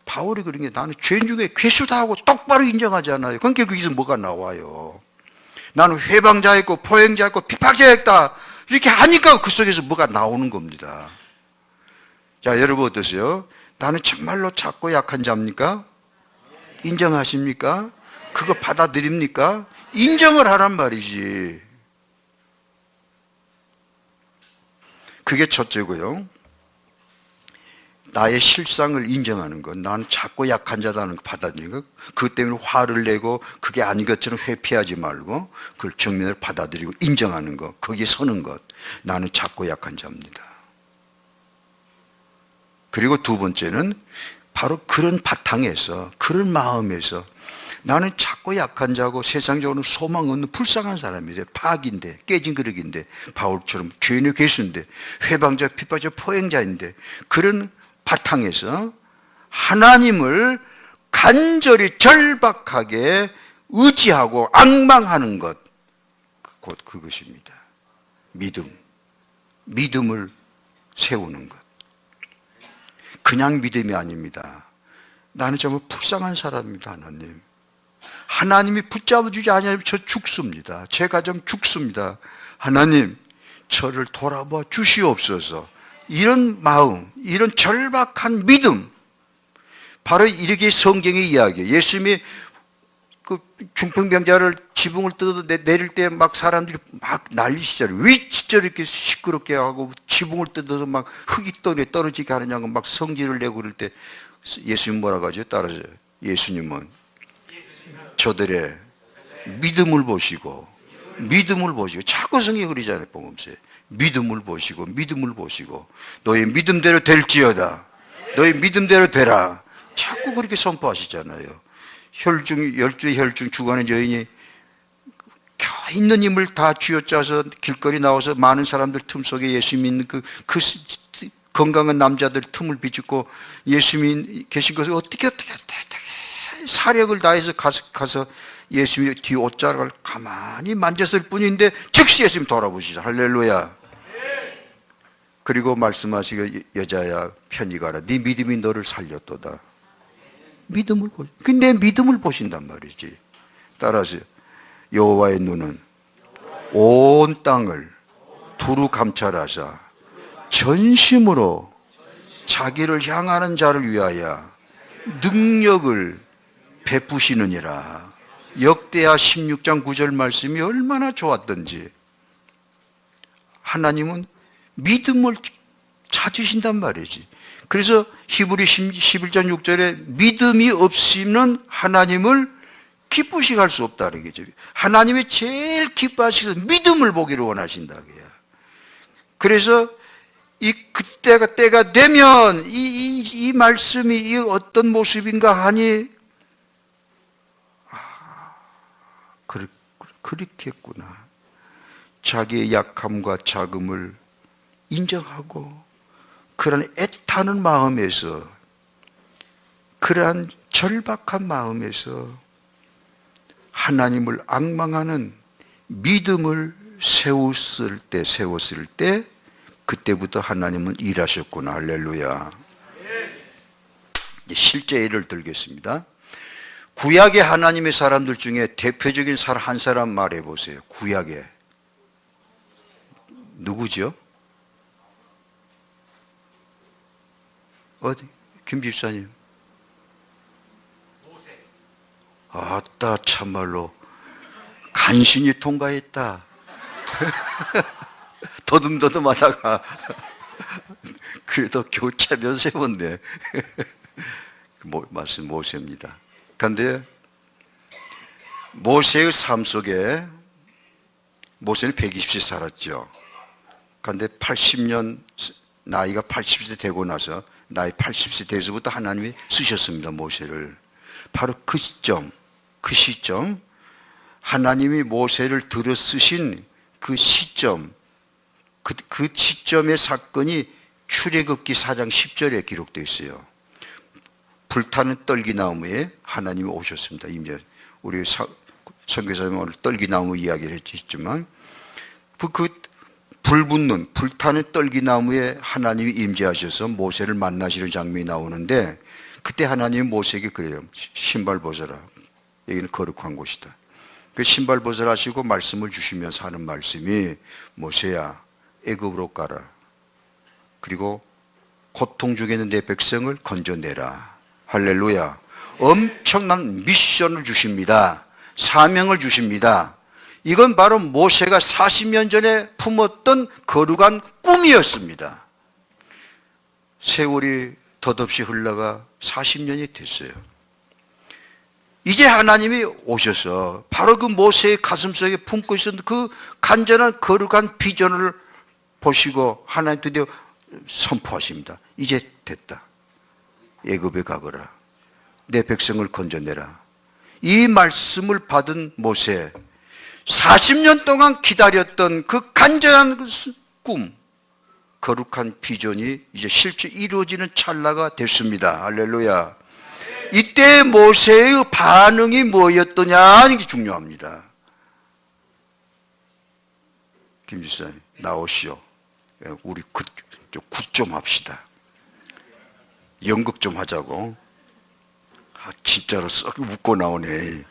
바울이 그런 게 나는 죄 중에 괴수다 하고 똑바로 인정하잖아요. 그러니까 거기서 뭐가 나와요. 나는 회방자였고 포행자였고 핍박자였다. 이렇게 하니까 그 속에서 뭐가 나오는 겁니다. 자, 여러분 어떠세요? 나는 정말로 작고 약한 자입니까? 인정하십니까? 그거 받아들입니까? 인정을 하란 말이지. 그게 첫째고요. 나의 실상을 인정하는 것, 나는 작고 약한 자다는 거 받아들이는 것, 그것 때문에 화를 내고 그게 아닌 것처럼 회피하지 말고 그걸 정면으로 받아들이고 인정하는 것, 거기에 서는 것. 나는 작고 약한 자입니다. 그리고 두 번째는 바로 그런 바탕에서, 그런 마음에서 나는 작고 약한 자고 세상적으로는 소망 없는 불쌍한 사람이래. 파악인데, 깨진 그릇인데, 바울처럼 죄인의 괴수인데, 회방자, 핍박자, 포행자인데, 그런 바탕에서 하나님을 간절히 절박하게 의지하고 앙망하는 것, 곧 그것입니다. 믿음을 세우는 것. 그냥 믿음이 아닙니다. 나는 정말 불쌍한 사람입니다, 하나님. 하나님이 붙잡아 주지 않으면 저 죽습니다. 제 가정 죽습니다. 하나님, 저를 돌아봐 주시옵소서. 이런 마음, 이런 절박한 믿음, 바로 이렇게 성경의 이야기예요. 예수님이 그 중풍병자를 지붕을 뜯어 내릴 때 막 사람들이 막 난리시잖아요. 왜 진짜 이렇게 시끄럽게 하고 지붕을 뜯어서 막 흙이 떨어지게 하느냐고 막 성질을 내고 그럴 때 예수님 뭐라고 하죠? 따라서 예수님은 저들의 믿음을 보시고 자꾸 성경이 그러잖아요. 보면서 믿음을 보시고 너의 믿음대로 될지어다. 너의 믿음대로 되라. 자꾸 그렇게 선포하시잖아요. 혈중 12의 혈중 주관의 여인이 있는 힘을 다 쥐어짜서 길거리 나와서 많은 사람들 틈 속에 예수 믿는 그 건강한 남자들 틈을 비집고 예수님 계신 것을 어떻게 사력을 다해서 가서 예수님의 뒤 옷자락을 가만히 만졌을 뿐인데 즉시 예수님 돌아보시죠. 할렐루야. 그리고 말씀하시기를 여자야 편히 가라. 네 믿음이 너를 살렸도다. 믿음을 보시. 내 믿음을 보신단 말이지. 따라서 여호와의 눈은 온 땅을 두루 감찰하사 전심으로 자기를 향하는 자를 위하여 능력을 베푸시느니라. 역대하 16장 9절 말씀이 얼마나 좋았던지. 하나님은 믿음을 찾으신단 말이지. 그래서 히브리 11장 6절에 믿음이 없이는 하나님을 기쁘시게 할 수 없다는 거죠. 하나님이 제일 기뻐하시는 믿음을 보기를 원하신다고요. 그래서 때가 되면 이 말씀이 이 어떤 모습인가 하니 그렇게 했구나. 자기의 약함과 자금을 인정하고 그런 애타는 마음에서, 그러한 절박한 마음에서 하나님을 앙망하는 믿음을 세웠을 때 그때부터 하나님은 일하셨구나. 할렐루야. 실제 예를 들겠습니다. 구약의 하나님의 사람들 중에 대표적인 사람 한 사람 말해 보세요. 구약에 누구죠? 어디? 김 집사님. 모세. 아따, 참말로 간신히 통과했다. 더듬더듬하다가 그래도 겨우 체면 세웠네. 말씀 모세입니다. 그런데 모세의 삶 속에 모세는 120세 살았죠. 그런데 80년 나이가 80세 되고 나서 나이 80세 돼서부터 하나님이 쓰셨습니다. 모세를. 바로 그 시점 하나님이 모세를 들어 쓰신 그 시점, 그 시점의 사건이 출애굽기 4장 10절에 기록되어 있어요. 불타는 떨기나무에 하나님이 오셨습니다. 이제 우리 선교사님 오늘 떨기나무 이야기를 했지만 불타는 떨기나무에 하나님이 임재하셔서 모세를 만나시는 장면이 나오는데, 그때 하나님이 모세에게 그래요. 신발 벗어라. 여기는 거룩한 곳이다. 그 신발 벗어라 하시고 말씀을 주시면서 하는 말씀이, 모세야 애굽으로 가라. 그리고 고통 중에 있는 내 백성을 건져내라. 할렐루야. 엄청난 미션을 주십니다. 사명을 주십니다. 이건 바로 모세가 40년 전에 품었던 거룩한 꿈이었습니다. 세월이 덧없이 흘러가 40년이 됐어요. 이제 하나님이 오셔서 바로 그 모세의 가슴속에 품고 있었던 그 간절한 거룩한 비전을 보시고 하나님 드디어 선포하십니다. 이제 됐다. 애굽에 가거라. 내 백성을 건져내라. 이 말씀을 받은 모세, 40년 동안 기다렸던 그 간절한 꿈, 거룩한 비전이 이제 실제 이루어지는 찰나가 됐습니다. 할렐루야. 이때 모세의 반응이 뭐였더냐, 이게 중요합니다. 김 지사님, 나오시오. 우리 굿 좀 합시다. 연극 좀 하자고. 진짜로 썩 웃고 나오네.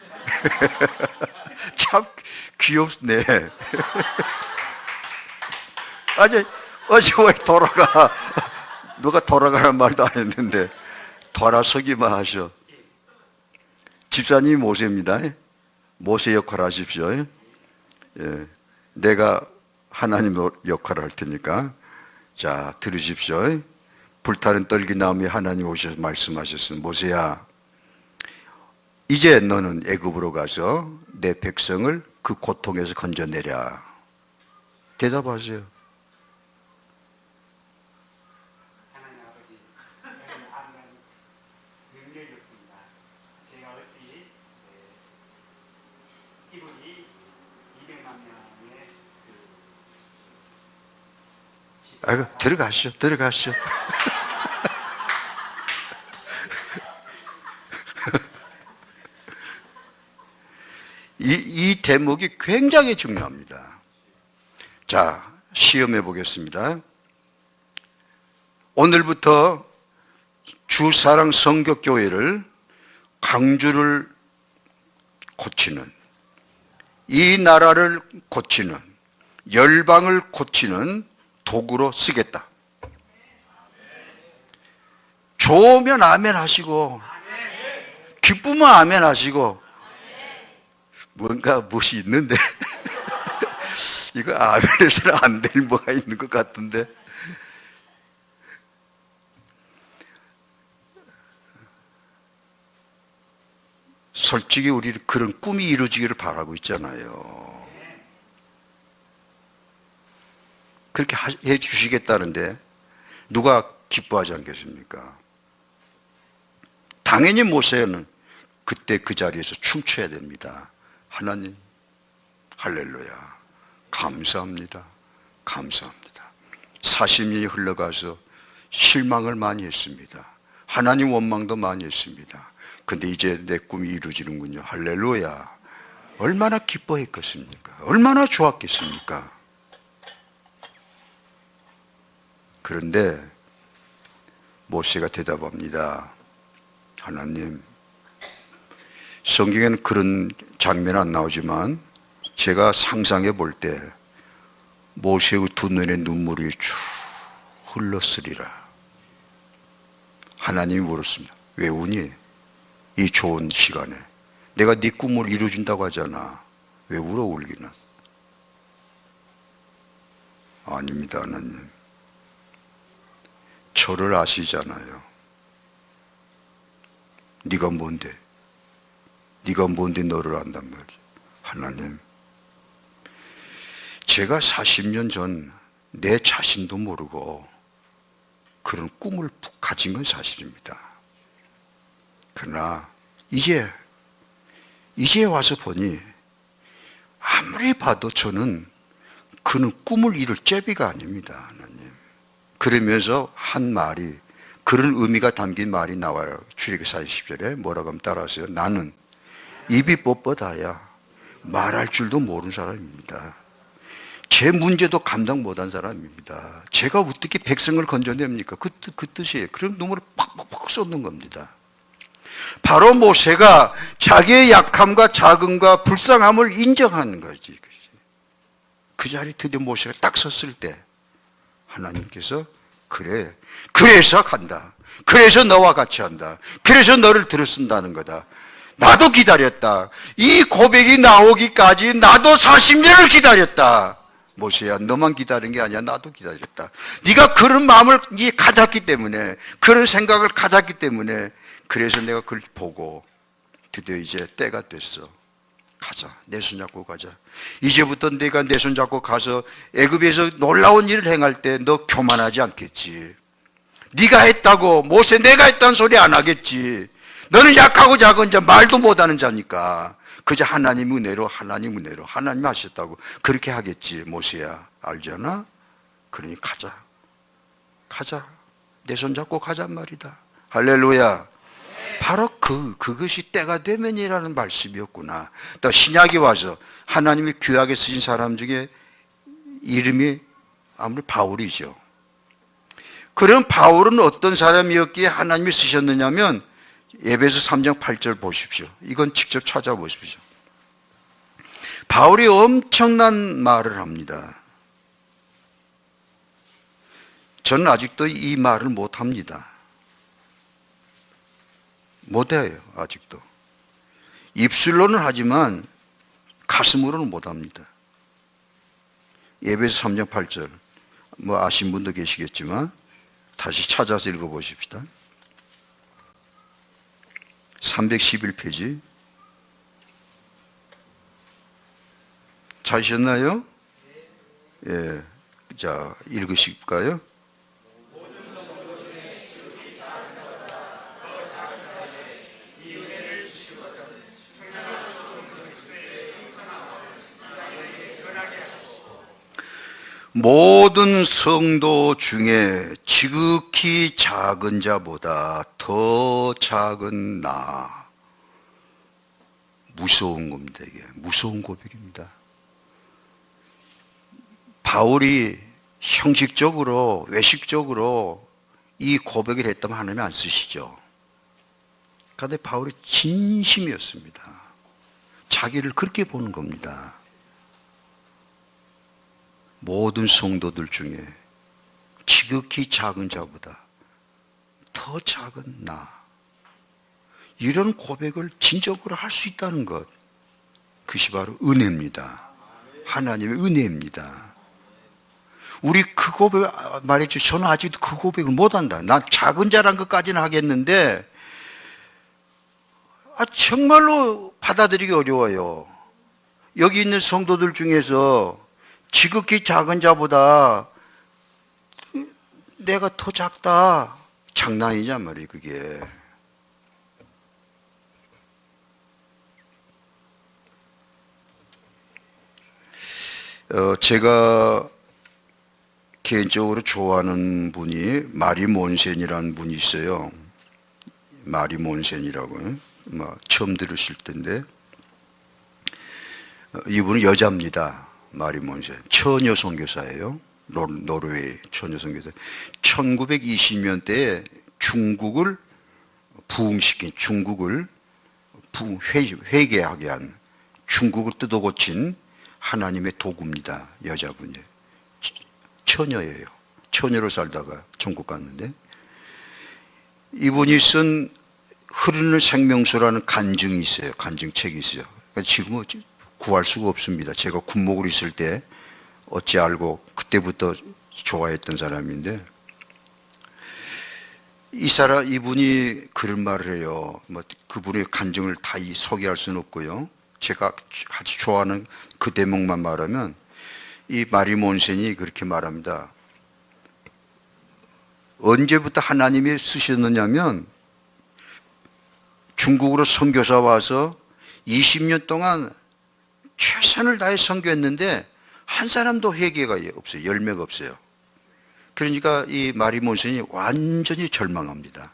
참 귀엽네. 어제 왜 돌아가? 누가 돌아가란 말도 안 했는데 돌아서기만 하셔. 집사님이 모세입니다. 모세 역할 하십시오. 예. 내가 하나님 역할을 할 테니까 자 들으십시오. 불타는 떨기나무에 하나님 오셔서 말씀하셨습니다. 모세야, 이제 너는 애굽으로 가서 내 백성을 그 고통에서 건져내랴. 대답하세요. 하나님 아버지, 저는 아무런 능력이 없습니다. 제가 어찌 이분이 200만 명의 아이고, 들어가시오. 이 대목이 굉장히 중요합니다. 자, 시험해 보겠습니다. 오늘부터 주사랑 성격교회를 강주를 고치는, 이 나라를 고치는, 열방을 고치는 도구로 쓰겠다. 좋으면 아멘 하시고, 기쁘면 아멘 하시고, 뭔가 무엇이 있는데 이거 아멘에서는 안 될 뭐가 있는 것 같은데. 솔직히 우리는 그런 꿈이 이루어지기를 바라고 있잖아요. 그렇게 해 주시겠다는데 누가 기뻐하지 않겠습니까? 당연히 모세는 그때 그 자리에서 춤춰야 됩니다. 하나님, 할렐루야. 감사합니다. 40년이 흘러가서 실망을 많이 했습니다. 하나님 원망도 많이 했습니다. 근데 이제 내 꿈이 이루어지는군요. 할렐루야. 얼마나 기뻐했겠습니까? 얼마나 좋았겠습니까? 그런데 모세가 대답합니다. 하나님, 성경에는 그런 장면은 안 나오지만 제가 상상해 볼 때 모세의 두 눈에 눈물이 쭉 흘렀으리라. 하나님이 물었습니다. 왜 우니? 이 좋은 시간에 내가 네 꿈을 이루어준다고 하잖아. 왜 울어 울기는? 아닙니다, 하나님. 저를 아시잖아요. 네가 뭔데? 네가 뭔데 너를 안단 말이야. 하나님, 제가 40년 전 내 자신도 모르고 그런 꿈을 가진 건 사실입니다. 그러나 이제 와서 보니 아무리 봐도 저는 그는 꿈을 이룰 제비가 아닙니다, 하나님. 그러면서 한 말이, 그런 의미가 담긴 말이 나와요. 출애굽기 40절에 뭐라고 하면 따라하세요. 나는 입이 뻣뻣하야 말할 줄도 모르는 사람입니다. 제 문제도 감당 못한 사람입니다. 제가 어떻게 백성을 건져냅니까? 그 뜻이에요. 그럼 눈물을 팍팍팍 쏟는 겁니다. 바로 모세가 자기의 약함과 자금과 불쌍함을 인정하는 거지. 그 자리에 드디어 모세가 딱 섰을 때 하나님께서 그래, 그래서 간다. 그래서 너와 같이 한다. 그래서 너를 들어쓴다는 거다. 나도 기다렸다. 이 고백이 나오기까지 나도 40년을 기다렸다. 모세야, 너만 기다린 게 아니야. 나도 기다렸다. 네가 그런 마음을 가졌기 때문에, 그런 생각을 가졌기 때문에, 그래서 내가 그걸 보고 드디어 이제 때가 됐어. 가자. 내 손 잡고 가자. 이제부터 내가 내 손 잡고 가서 애굽에서 놀라운 일을 행할 때 너 교만하지 않겠지. 네가 했다고 모세 내가 했다는 소리 안 하겠지. 너는 약하고 작은 자, 말도 못하는 자니까 그저 하나님 은혜로 하나님 하셨다고 그렇게 하겠지. 모세야, 알잖아? 그러니 가자. 내 손 잡고 가잔 말이다. 할렐루야. 바로 그것이 때가 되면이라는 말씀이었구나. 또 신약에 와서 하나님이 귀하게 쓰신 사람 중에 이름이 아무래도 바울이죠. 그럼 바울은 어떤 사람이었기에 하나님이 쓰셨느냐면 에베소 3장 8절 보십시오. 이건 직접 찾아보십시오. 바울이 엄청난 말을 합니다. 저는 아직도 이 말을 못합니다. 못해요. 아직도. 입술로는 하지만 가슴으로는 못합니다. 에베소 3장 8절 뭐 아신 분도 계시겠지만 다시 찾아서 읽어보십시다. 311페이지. 찾으셨나요? 예. 자, 읽으실까요? 모든 성도 중에 지극히 작은 자보다 더 작은 나. 무서운 겁니다. 이게 무서운 고백입니다. 바울이 형식적으로 외식적으로 이 고백을 했다면 하나님 안 쓰시죠. 그런데 바울이 진심이었습니다. 자기를 그렇게 보는 겁니다. 모든 성도들 중에 지극히 작은 자보다 더 작은 나. 이런 고백을 진정으로 할 수 있다는 것, 그것이 바로 은혜입니다. 하나님의 은혜입니다. 우리 그 고백 말했죠. 저는 아직도 그 고백을 못한다. 난 작은 자란 것까지는 하겠는데 정말로 받아들이기 어려워요. 여기 있는 성도들 중에서 지극히 작은 자보다 내가 더 작다. 장난이란 말이에요, 그게. 제가 개인적으로 좋아하는 분이 마리 몬센이라는 분이 있어요. 마리 몬센이라고 처음 들으실 텐데 이분은 여자입니다. 마리 몬센. 처녀 선교사예요. 노르웨이 처녀 선교사. 1920년대에 중국을 부흥시킨, 중국을 회개하게 한, 중국을 뜯어고친 하나님의 도구입니다. 여자분이. 처녀예요. 처녀로 살다가 천국 갔는데 이분이 쓴 흐르는 생명수라는 간증이 있어요. 간증책이 있어요. 그러니까 지금은 구할 수가 없습니다. 제가 군목으로 있을 때 어찌 알고 그때부터 좋아했던 사람인데 이분이 그런 말을 해요. 그분의 간증을 다 소개할 수는 없고요. 제가 아주 좋아하는 그 대목만 말하면 이 마리 몬센이 그렇게 말합니다. 언제부터 하나님이 쓰셨느냐면 중국으로 선교사 와서 20년 동안 최선을 다해 선교했는데 한 사람도 회개가 없어요. 열매가 없어요. 그러니까 이 마리 몬센이 완전히 절망합니다.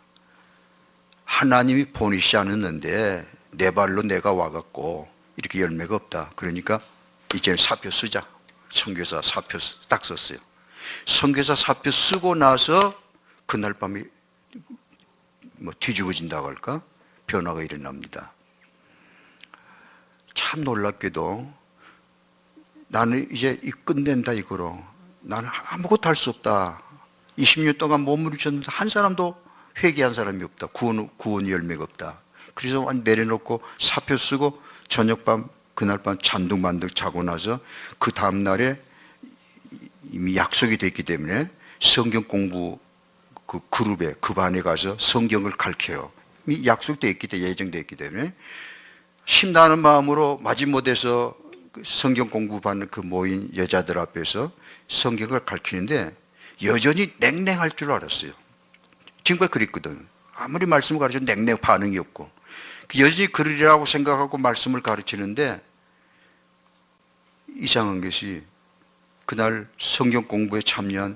하나님이 보내시지 않았는데 내 발로 내가 와갖고 이렇게 열매가 없다. 그러니까 이제 사표 쓰자. 선교사 사표 딱 썼어요. 선교사 사표 쓰고 나서 그날 밤에 뒤집어진다고 할까? 변화가 일어납니다. 참 놀랍게도 나는 이제 끝낸다 이거로. 나는 아무것도 할 수 없다. 20년 동안 몸부림쳤는데 한 사람도 회개한 사람이 없다. 구원 열매가 없다. 그래서 완전 내려놓고 사표 쓰고 저녁밤 그날 밤 잔둥만둥 자고 나서 그 다음날에 이미 약속이 됐기 때문에 성경 공부 그 그룹에 그 반에 가서 성경을 가르쳐요. 이미 약속돼 있기 때문에 예정돼 있기 때문에 심나는 마음으로 마지못해서 성경 공부받는 그 모인 여자들 앞에서 성경을 가르치는데 여전히 냉랭할 줄 알았어요. 지금까지 그랬거든. 아무리 말씀을 가르쳐도 냉랭 반응이 없고 여전히 그러리라고 생각하고 말씀을 가르치는데 이상한 것이 그날 성경 공부에 참여한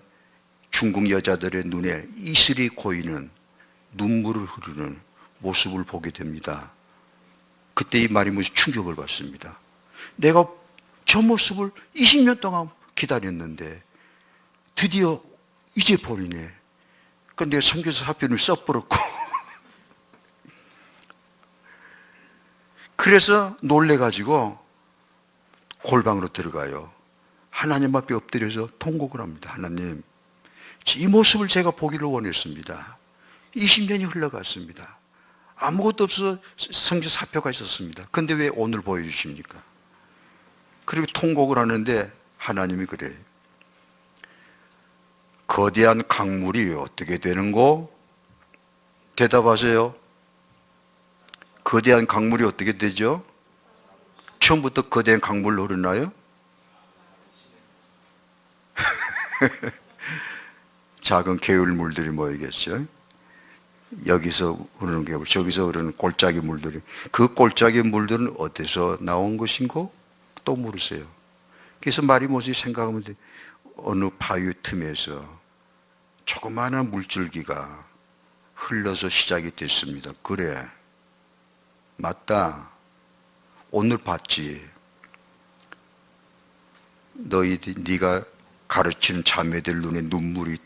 중국 여자들의 눈에 이슬이 고이는 눈물을 흐르는 모습을 보게 됩니다. 그때 이 말이 무슨 충격을 받습니다. 내가 저 모습을 20년 동안 기다렸는데 드디어 이제 보이네. 그러니까 내가 선교사 사표를 써버렸고 그래서 놀래가지고 골방으로 들어가요. 하나님 앞에 엎드려서 통곡을 합니다. 하나님, 이 모습을 제가 보기를 원했습니다. 20년이 흘러갔습니다. 아무것도 없어 성교 사표가 있었습니다. 그런데 왜 오늘 보여주십니까? 그리고 통곡을 하는데 하나님이 그래요. 거대한 강물이 어떻게 되는고? 대답하세요. 거대한 강물이 어떻게 되죠? 처음부터 거대한 강물로 흐르나요? 작은 개울물들이 모이겠죠. 여기서 흐르는 개울, 저기서 흐르는 골짜기 물들이, 그 골짜기 물들은 어디서 나온 것인고? 또 물으세요. 그래서 마리못이 생각하면 돼. 어느 바위 틈에서 조그마한 물줄기가 흘러서 시작이 됐습니다. 그래, 맞다. 오늘 봤지. 네가 가르치는 자매들 눈에 눈물이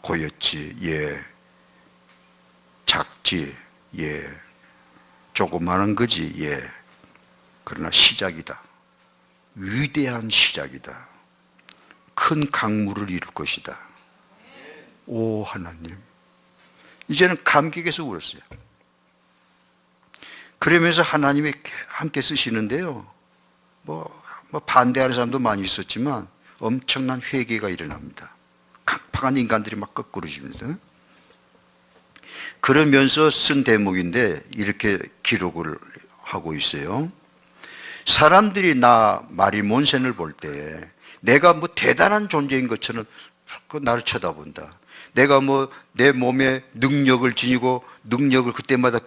고였지. 예. 작지. 예. 조그마한 거지. 예. 그러나 시작이다. 위대한 시작이다. 큰 강물을 이룰 것이다. 오, 하나님. 이제는 감격에서 울었어요. 그러면서 하나님이 함께 쓰시는데요. 뭐 반대하는 사람도 많이 있었지만 엄청난 회개가 일어납니다. 강팍한 인간들이 막 거꾸로집니다. 그러면서 쓴 대목인데 이렇게 기록을 하고 있어요. 사람들이 나 마리몬센을 볼 때 내가 뭐 대단한 존재인 것처럼 자꾸 나를 쳐다본다. 내가 뭐 내 몸에 능력을 지니고 능력을 그때마다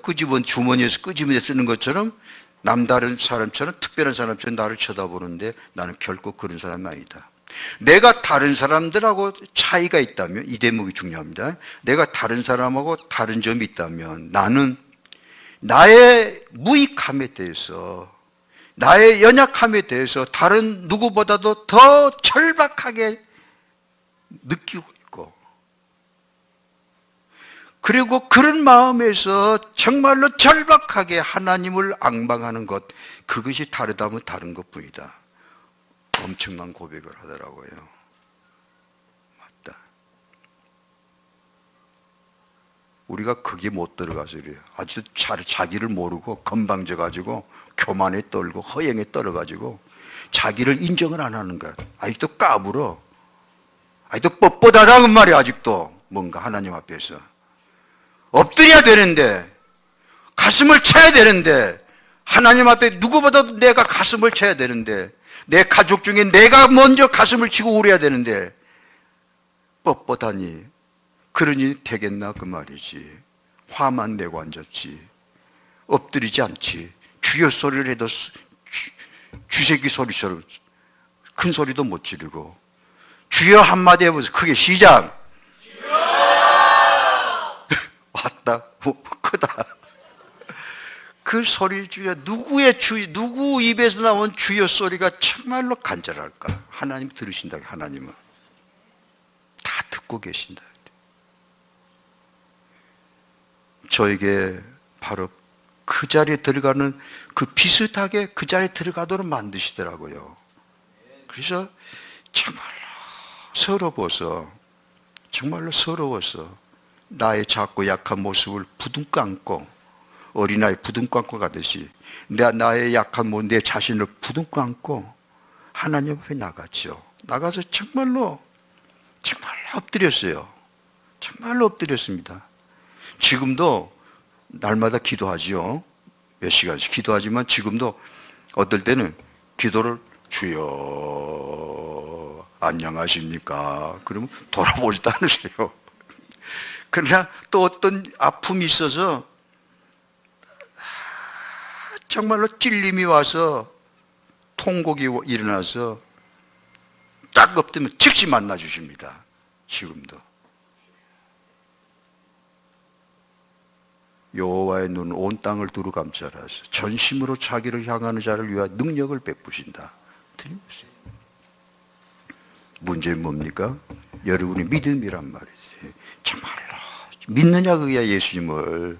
주머니에서 끄집어내 쓰는 것처럼 남다른 사람처럼 특별한 사람처럼 나를 쳐다보는데 나는 결코 그런 사람이 아니다. 내가 다른 사람들하고 차이가 있다면, 이 대목이 중요합니다. 내가 다른 사람하고 다른 점이 있다면 나는 나의 무익함에 대해서, 나의 연약함에 대해서 다른 누구보다도 더 절박하게 느끼고 있고, 그리고 그런 마음에서 정말로 절박하게 하나님을 앙망하는 것, 그것이 다르다면 다른 것뿐이다. 엄청난 고백을 하더라고요. 맞다. 우리가 거기에 못 들어가서 그래요. 아주 자기를 모르고 건방져가지고 교만에 떨고 허영에 떨어가지고 자기를 인정을 안 하는 거야. 아직도 까불어. 아직도 뻣뻣하다는 말이야. 아직도 뭔가 하나님 앞에서 엎드려야 되는데, 가슴을 쳐야 되는데, 하나님 앞에 누구보다도 내가 가슴을 쳐야 되는데, 내 가족 중에 내가 먼저 가슴을 치고 울어야 되는데 뻣뻣하니 그러니 되겠나 그 말이지. 화만 내고 앉았지. 엎드리지 않지. 주여 소리를 해도 쥐새끼 소리처럼 큰 소리도 못 지르고, 주여 한마디 해보세요. 크게 시작. 왔다. 크다. 그 소리 주여, 누구 입에서 나온 주여 소리가 정말로 간절할까? 하나님 들으신다. 하나님은 다 듣고 계신다. 저에게 바로 그 자리에 들어가는, 그 비슷하게 그 자리에 들어가도록 만드시더라고요. 그래서 정말로 서러워서 나의 작고 약한 모습을 부둥 안고 어린아이 부둥켜 안고 가듯이 나의 약한 몸, 내 자신을 부둥켜 안고 하나님 앞에 나갔죠. 나가서 정말로 엎드렸어요. 정말로 엎드렸습니다. 지금도 날마다 기도하지요. 몇 시간씩 기도하지만 지금도 어떨 때는 기도를 주여 안녕하십니까? 그러면 돌아보지도 않으세요. 그러나 또 어떤 아픔이 있어서 정말로 찔림이 와서 통곡이 일어나서 딱 엎드면 즉시 만나 주십니다. 지금도. 여호와의 눈은 온 땅을 두루 감찰하서 전심으로 자기를 향하는 자를 위하여 능력을 베푸신다. 틀림없어요. 문제는 뭡니까? 여러분의 믿음이란 말이지. 정말로 믿느냐 그게야. 예수님을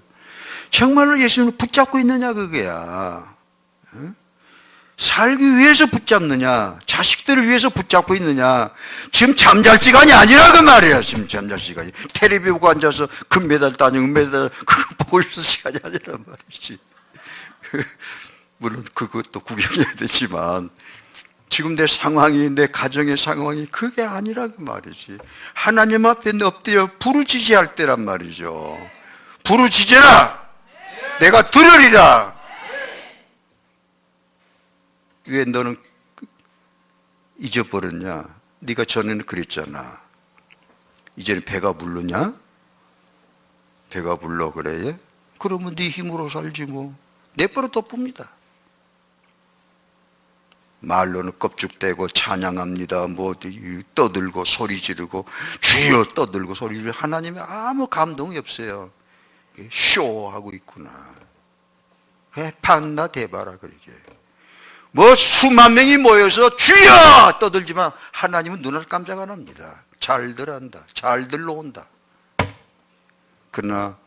정말로 예수님을 붙잡고 있느냐 그게야. 응? 살기 위해서 붙잡느냐, 자식들을 위해서 붙잡고 있느냐. 지금 잠잘 시간이 아니라 그 말이야. 지금 잠잘 시간이. 텔레비 보고 앉아서 금메달 따니 은메달 그거 보고 있을 시간이 아니란 말이지. 물론 그것도 구경해야 되지만 지금 내 상황이, 내 가정의 상황이 그게 아니라 그 말이지. 하나님 앞에 엎드려 부르짖어야 때란 말이죠. 부르짖어라. 내가 들으리라. 왜 너는 잊어버렸냐? 네가 전에는 그랬잖아. 이제는 배가 부르냐? 배가 불러 그래? 그러면 네 힘으로 살지 뭐. 내버려 둬봅니다. 말로는 껍죽대고 찬양합니다. 뭐 떠들고 소리 지르고 주여 떠들고 소리 지르고 하나님이 아무 감동이 없어요. 쇼하고 있구나. 왜 판나 대봐라 그러게. 뭐 수만 명이 모여서 주여 떠들지만 하나님은 눈을 깜짝 안 합니다. 잘들 한다. 잘들 놓은다. 그러나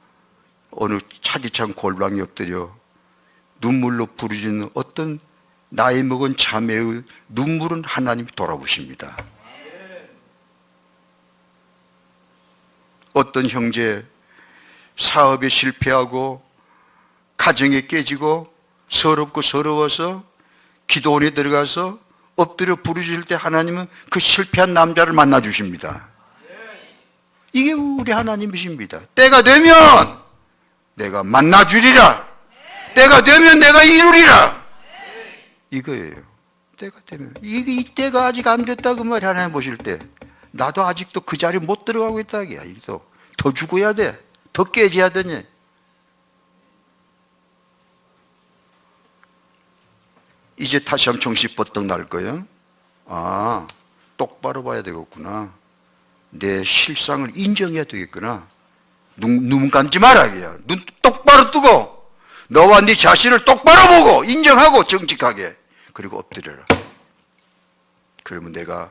어느 차디찬 골방에 엎드려 눈물로 부르짖는 어떤 나이 먹은 자매의 눈물은 하나님이 돌아보십니다. 어떤 형제 사업에 실패하고 가정에 깨지고 서럽고 서러워서 기도원에 들어가서 엎드려 부르짖을 때 하나님은 그 실패한 남자를 만나 주십니다. 이게 우리 하나님이십니다. 때가 되면 내가 만나 주리라. 때가 되면 내가 이루리라. 이거예요. 때가 되면. 이 때가 아직 안 됐다 그 말이 하나님 보실 때 나도 아직도 그 자리에 못 들어가고 있다. 더 죽어야 돼. 더 깨져야 되니. 이제 다시 한번 정신 버떡 날 거예요. 아, 똑바로 봐야 되겠구나. 내 실상을 인정해야 되겠구나. 눈 감지 마라. 눈 똑바로 뜨고 너와 네 자신을 똑바로 보고 인정하고 정직하게 그리고 엎드려라. 그러면 내가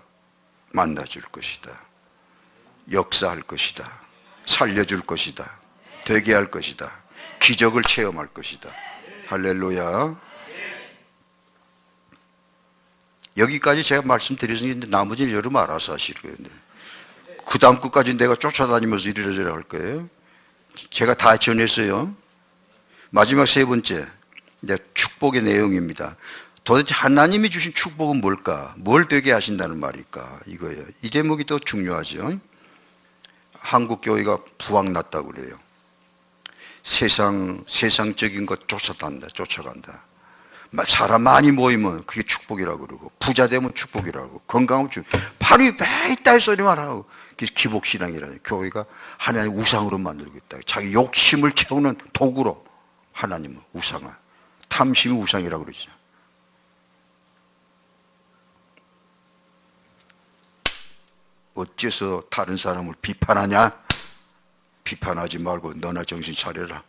만나줄 것이다. 역사할 것이다. 살려줄 것이다. 되게 할 것이다. 기적을 체험할 것이다. 할렐루야. 여기까지 제가 말씀드렸는데 나머지는 여러분 알아서 하실 거예요. 그 다음 끝까지 내가 쫓아다니면서 이리저리 할 거예요. 제가 다 전했어요. 마지막 세 번째, 이제 축복의 내용입니다. 도대체 하나님이 주신 축복은 뭘까? 뭘 되게 하신다는 말일까? 이거예요. 이 제목이 또 중요하죠. 한국 교회가 부황났다고 그래요. 세상적인 것 쫓아간다. 사람 많이 모이면 그게 축복이라고 그러고, 부자 되면 축복이라고, 건강하면 축복. 팔이 배 있다 할 소리만 하고, 기복신앙이라는 교회가 하나님 우상으로 만들고 있다. 자기 욕심을 채우는 도구로 하나님은 우상화. 탐심이 우상이라고 그러죠. 어째서 다른 사람을 비판하냐? 비판하지 말고 너나 정신 차려라.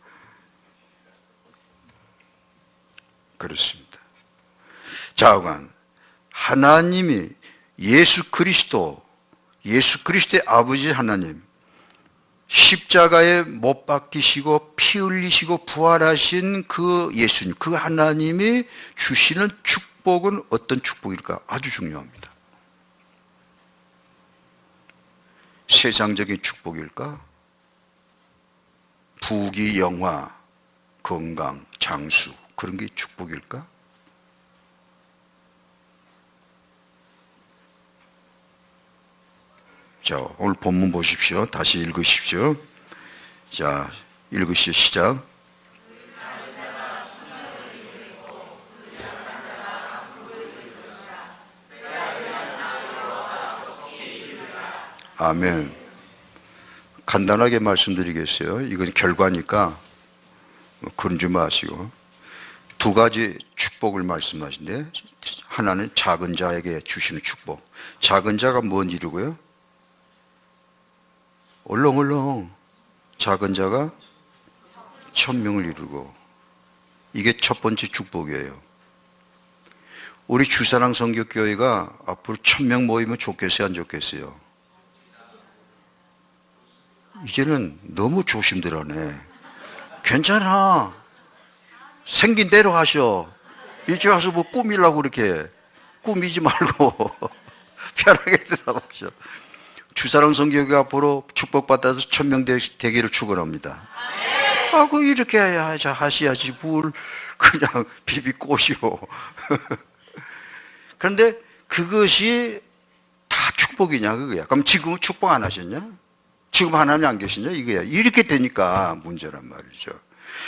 그렇습니다. 자오간 하나님이 예수 그리스도의 아버지 하나님 십자가에 못 박히시고 피 흘리시고 부활하신 그 예수님, 그 하나님이 주시는 축복은 어떤 축복일까? 아주 중요합니다. 세상적인 축복일까? 부귀 영화 건강, 장수, 그런 게 축복일까? 자, 오늘 본문 보십시오. 다시 읽으십시오. 자, 읽으시죠. 시작. 아멘. 간단하게 말씀드리겠어요. 이건 결과니까 그런 줄 마시고. 두 가지 축복을 말씀하신데, 하나는 작은 자에게 주시는 축복. 작은 자가 뭔 일이고요? 얼렁얼렁 작은 자가 천명을 이루고, 이게 첫 번째 축복이에요. 우리 주사랑 성교교회가 앞으로 1000명 모이면 좋겠어요, 안 좋겠어요? 이제는 너무 조심들하네. 괜찮아, 생긴 대로 하셔. 이제 와서 뭐 꾸미려고 그렇게 꾸미지 말고 편하게 대답하셔. 주사랑 성교회 앞으로 축복받아서 1000명 되기를 축원합니다. 아고 이렇게 하셔야지 뭘 그냥 비비꼬시오. 그런데 그것이 다 축복이냐 그거야. 그럼 지금은 축복 안 하셨냐? 지금 하나님 안 계시냐 이거야. 이렇게 되니까 문제란 말이죠.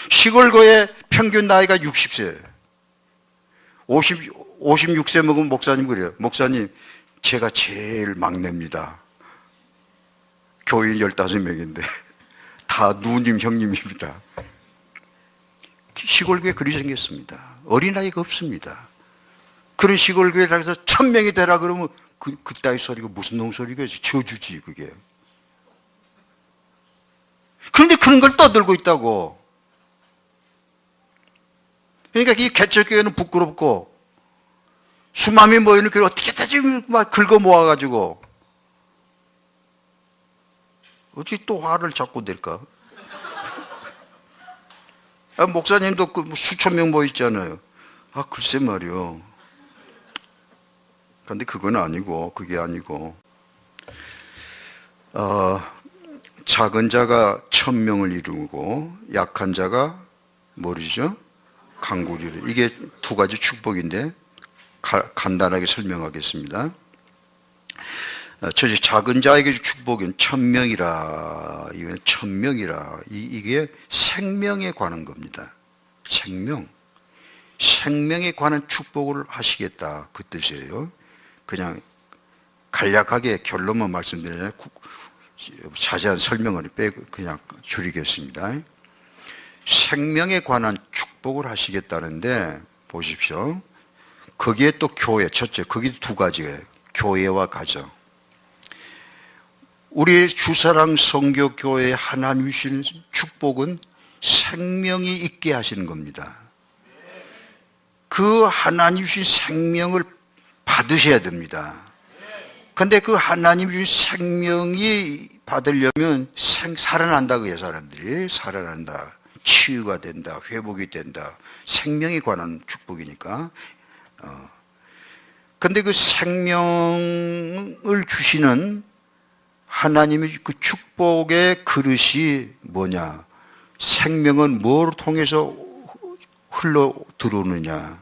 시골교회 평균 나이가 60세 56세 먹으면 목사님 그래요. 목사님 제가 제일 막내입니다. 교인 15명인데 다 누님 형님입니다. 시골교회 그리 생겼습니다. 어린아이가 없습니다. 그런 시골교회에서 1000명이 되라 그러면 그따위 소리가 무슨 놈소리겠지. 저주지 그게. 그런데 그런 걸 떠들고 있다고. 그러니까 이 개척교회는 부끄럽고 수만이 모이는 교회 어떻게 다 지금 막 긁어 모아가지고 어찌 또 화를 자꾸 낼까? 목사님도 수천 명 모였잖아요. 글쎄 말이요. 그런데 그건 아니고, 그게 아니고, 작은 자가 1000명을 이루고, 약한 자가 뭐죠? 강구리를. 이게 두 가지 축복인데, 간단하게 설명하겠습니다. 작은 자에게 축복은 1000명이라, 이게 1000명이라, 이게 생명에 관한 겁니다. 생명에 관한 축복을 하시겠다, 그 뜻이에요. 그냥 간략하게 결론만 말씀드리면 자세한 설명을 빼고 그냥 줄이겠습니다. 생명에 관한 축복을 하시겠다는데 보십시오. 거기에 또 교회, 첫째, 거기 두 가지예요. 교회와 가정. 우리 주사랑 성교교회 하나님 주신 축복은 생명이 있게 하시는 겁니다. 그 하나님 주신 생명을 받으셔야 됩니다. 그런데 그 하나님 주신 생명이 받으려면 살아난다 그래요. 사람들이 살아난다, 치유가 된다, 회복이 된다. 생명에 관한 축복이니까. 그런데 그 생명을 주시는 하나님의 그 축복의 그릇이 뭐냐? 생명은 뭘 통해서 흘러 들어오느냐?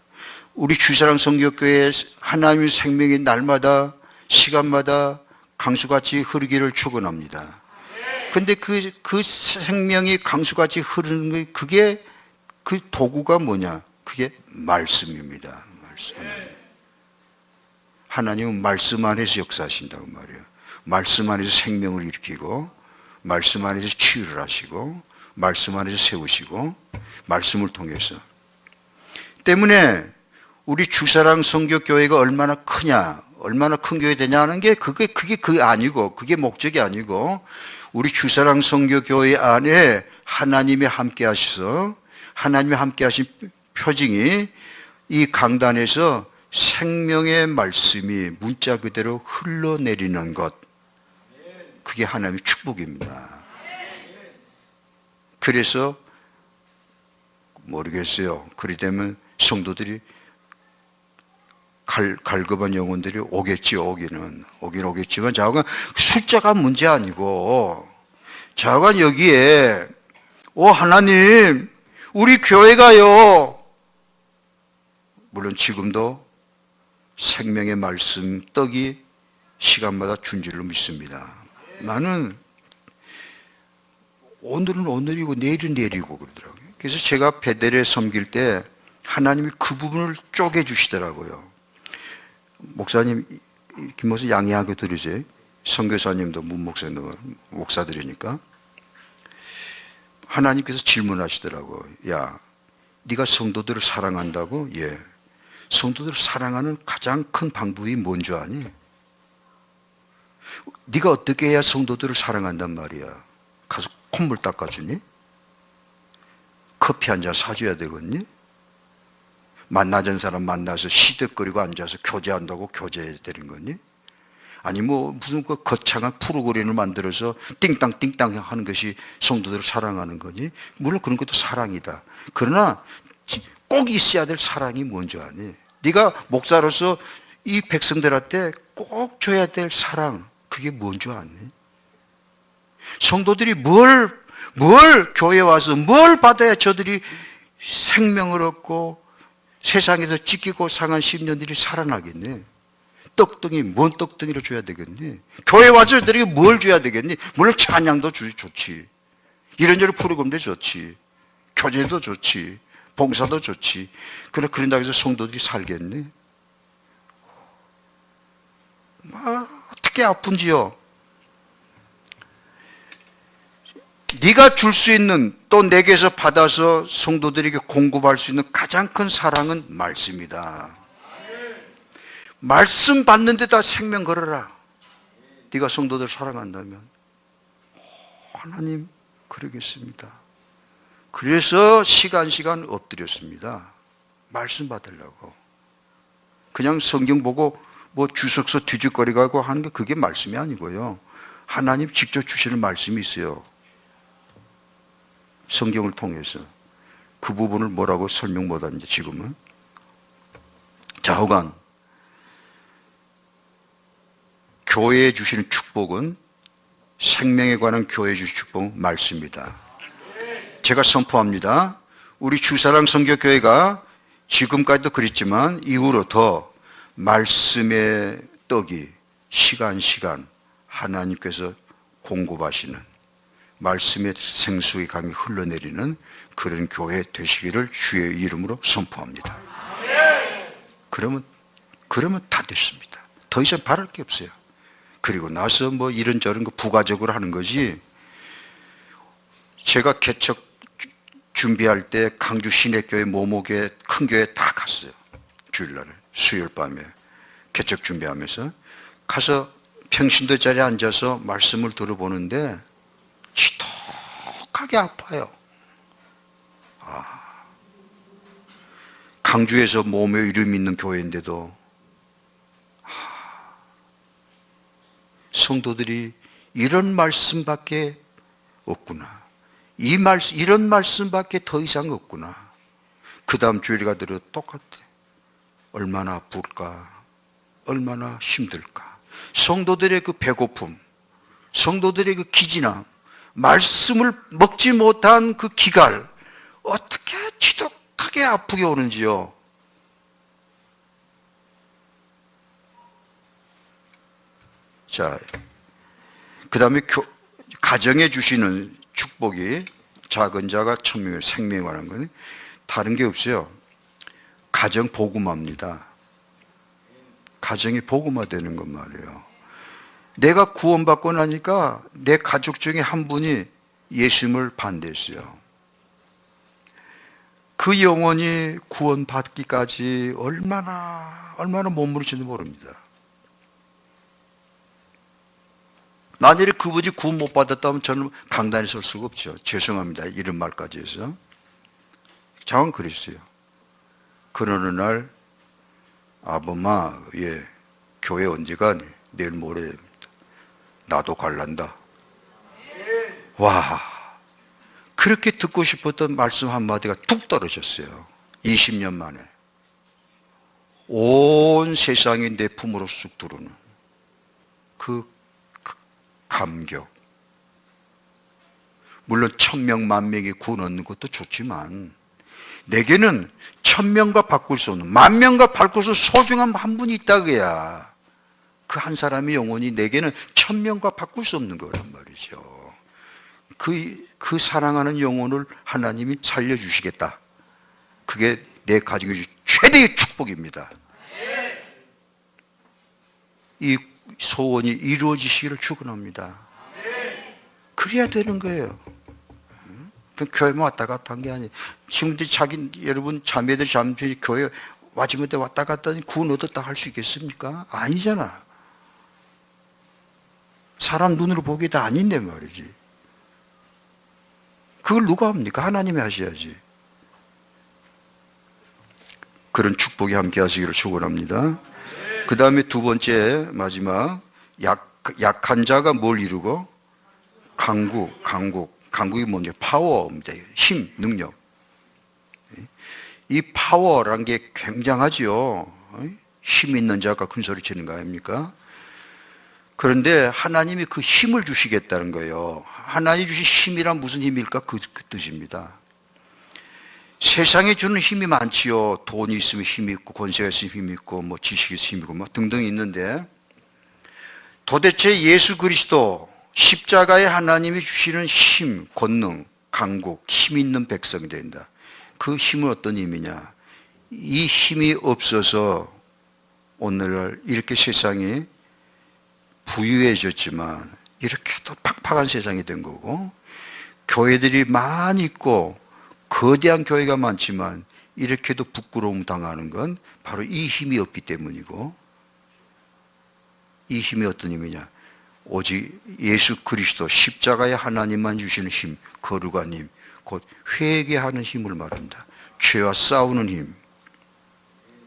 우리 주사랑 성교교회 하나님의 생명이 날마다 시간마다 강수같이 흐르기를 축원합니다. 근데 그 생명이 강수같이 흐르는 게 그게 그 도구가 뭐냐? 그게 말씀입니다. 말씀. 하나님은 말씀 안에서 역사하신다고 말이에요. 말씀 안에서 생명을 일으키고, 말씀 안에서 치유를 하시고, 말씀 안에서 세우시고, 말씀을 통해서. 때문에 우리 주사랑 성교교회가 얼마나 크냐, 얼마나 큰 교회 되냐 하는 게 그게 아니고, 그게 목적이 아니고, 우리 주사랑 성교교회 안에 하나님이 함께 하셔서, 하나님이 함께 하신 표징이 이 강단에서 생명의 말씀이 문자 그대로 흘러내리는 것, 그게 하나님의 축복입니다. 그래서 모르겠어요. 그리 되면 성도들이 갈급한 영혼들이 오겠지요. 오긴 오겠지만 자관 숫자가 문제 아니고 자관 여기에 하나님 우리 교회가요, 물론 지금도 생명의 말씀 떡이 시간마다 준 줄로 믿습니다. 나는 오늘은 오늘이고 내일은 내일이고 그러더라고요. 그래서 제가 베델에 섬길 때 하나님이 그 부분을 쪼개주시더라고요. 목사님, 김목사 양해하게 들으세요. 선교사님도 문목사님도 목사들이니까. 하나님께서 질문하시더라고요. 야, 네가 성도들을 사랑한다고? 예. 성도들을 사랑하는 가장 큰 방법이 뭔 줄 아니? 네가 어떻게 해야 성도들을 사랑한단 말이야? 가서 콧물 닦아주니? 커피 한 잔 사줘야 되겠니? 만나던 사람 만나서 시덕거리고 앉아서 교제한다고 교제해야 되는 거니? 아니 뭐 무슨 그 거창한 프로그램을 만들어서 띵땅띵땅 하는 것이 성도들을 사랑하는 거니? 물론 그런 것도 사랑이다. 그러나 꼭 있어야 될 사랑이 뭔지 아니? 네가 목사로서 이 백성들한테 꼭 줘야 될 사랑, 그게 뭔 줄 아니? 성도들이 뭘 교회에 와서 뭘 받아야 저들이 생명을 얻고 세상에서 찢기고 상한 심년들이 살아나겠니? 떡덩이, 뭔 떡덩이를 줘야 되겠니? 교회 와서 저들에게 뭘 줘야 되겠니? 물론 찬양도 좋지. 이런저런 프로그램도 좋지. 교제도 좋지. 봉사도 좋지. 그러나 그런다고 해서 성도들이 살겠니? 어떻게 아픈지요. 네가 줄 수 있는, 또 내게서 받아서 성도들에게 공급할 수 있는 가장 큰 사랑은 말씀이다. 말씀 받는 데다 생명 걸어라. 네가 성도들 사랑한다면. 하나님, 그러겠습니다. 그래서 시간 엎드렸습니다. 말씀 받으려고. 그냥 성경 보고 뭐 주석서 뒤죽거리고 하는 게 그게 말씀이 아니고요. 하나님 직접 주시는 말씀이 있어요. 성경을 통해서. 그 부분을 뭐라고 설명 못하는지 지금은. 좌우간 교회에 주시는 축복은, 생명에 관한 교회에 주시는 축복은 말씀입니다. 제가 선포합니다. 우리 주사랑 성교교회가 지금까지도 그랬지만 이후로 더 말씀의 떡이 시간 하나님께서 공급하시는, 말씀의 생수의 강이 흘러내리는 그런 교회 되시기를 주의 이름으로 선포합니다. 그러면 다 됐습니다. 더 이상 바랄 게 없어요. 그리고 나서 뭐 이런저런 거 부가적으로 하는 거지. 제가 개척 준비할 때 강주 시내교회 모모교회 큰 교회 다 갔어요. 주일날에 수요일 밤에 개척 준비하면서 가서 평신도 자리에 앉아서 말씀을 들어보는데 지독하게 아파요. 강주에서 모모 이름 있는 교회인데도 성도들이 이런 말씀밖에 없구나. 이런 말씀밖에 더 이상 없구나. 그 다음 주일가 들어 똑같아. 얼마나 아플까? 얼마나 힘들까? 성도들의 그 배고픔, 성도들의 그 기진함, 말씀을 먹지 못한 그 기갈, 어떻게 지독하게 아프게 오는지요. 자, 그 다음에 가정에 주시는 축복이, 작은 자가 천명의 생명에 관한 건 다른 게 없어요. 가정 복음화입니다. 가정이 복음화되는 것 말이에요. 내가 구원받고 나니까 내 가족 중에 한 분이 예수님을 반대했어요. 그 영혼이 구원받기까지 얼마나 머무를지도 모릅니다. 만일에 그분이 구원 못 받았다면 저는 강단에 설 수가 없죠. 죄송합니다. 이런 말까지 해서. 장은 그랬어요. 그러는 날, 아범아, 교회 언제 가니? 내일 모레. 나도 갈란다. 와, 그렇게 듣고 싶었던 말씀 한마디가 툭 떨어졌어요. 20년 만에. 온 세상이 내 품으로 쑥 들어오는 그 감격. 물론 1000명, 10,000명이 구원 얻는 것도 좋지만 내게는 1000명과 바꿀 수 없는, 10,000명과 바꿀 수 없는 소중한 한 분이 있다 그야. 그 한 사람의 영혼이 내게는 1000명과 바꿀 수 없는 거란 말이죠. 그 사랑하는 영혼을 하나님이 살려주시겠다. 그게 내 가지고 있는 최대의 축복입니다. 이 소원이 이루어지시기를 축원합니다. 그래야 되는 거예요. 교회만 왔다 갔다 한 게 아니에요. 지금도 여러분 자매들 잠시 교회 와지못해 왔다 갔다 하니 구원 얻었다 할 수 있겠습니까? 아니잖아. 사람 눈으로 보기에 다 아닌데 말이지. 그걸 누가 합니까? 하나님이 하셔야지. 그런 축복이 함께 하시기를 축원합니다. 그 다음에 두 번째 마지막, 약한 자가 뭘 이루고? 강국이 뭔지 파워입니다. 힘, 능력. 이 파워라는 게 굉장하죠. 힘 있는 자가 큰 소리 치는 거 아닙니까? 그런데 하나님이 그 힘을 주시겠다는 거예요. 하나님이 주신 힘이란 무슨 힘일까? 그 뜻입니다. 세상에 주는 힘이 많지요. 돈이 있으면 힘이 있고, 권세가 있으면 힘이 있고, 뭐 지식이 있으면 힘이 있고, 뭐 등등 있는데, 도대체 예수 그리스도 십자가에 하나님이 주시는 힘, 권능, 강국, 힘 있는 백성이 된다. 그 힘은 어떤 힘이냐? 이 힘이 없어서 오늘날 이렇게 세상이 부유해졌지만 이렇게 또 팍팍한 세상이 된 거고, 교회들이 많이 있고 거대한 교회가 많지만 이렇게도 부끄러움 당하는 건 바로 이 힘이 없기 때문이고, 이 힘이 어떤 힘이냐? 오직 예수 그리스도 십자가의 하나님만 주시는 힘, 거룩한 힘, 곧 회개하는 힘을 말합니다. 죄와 싸우는 힘,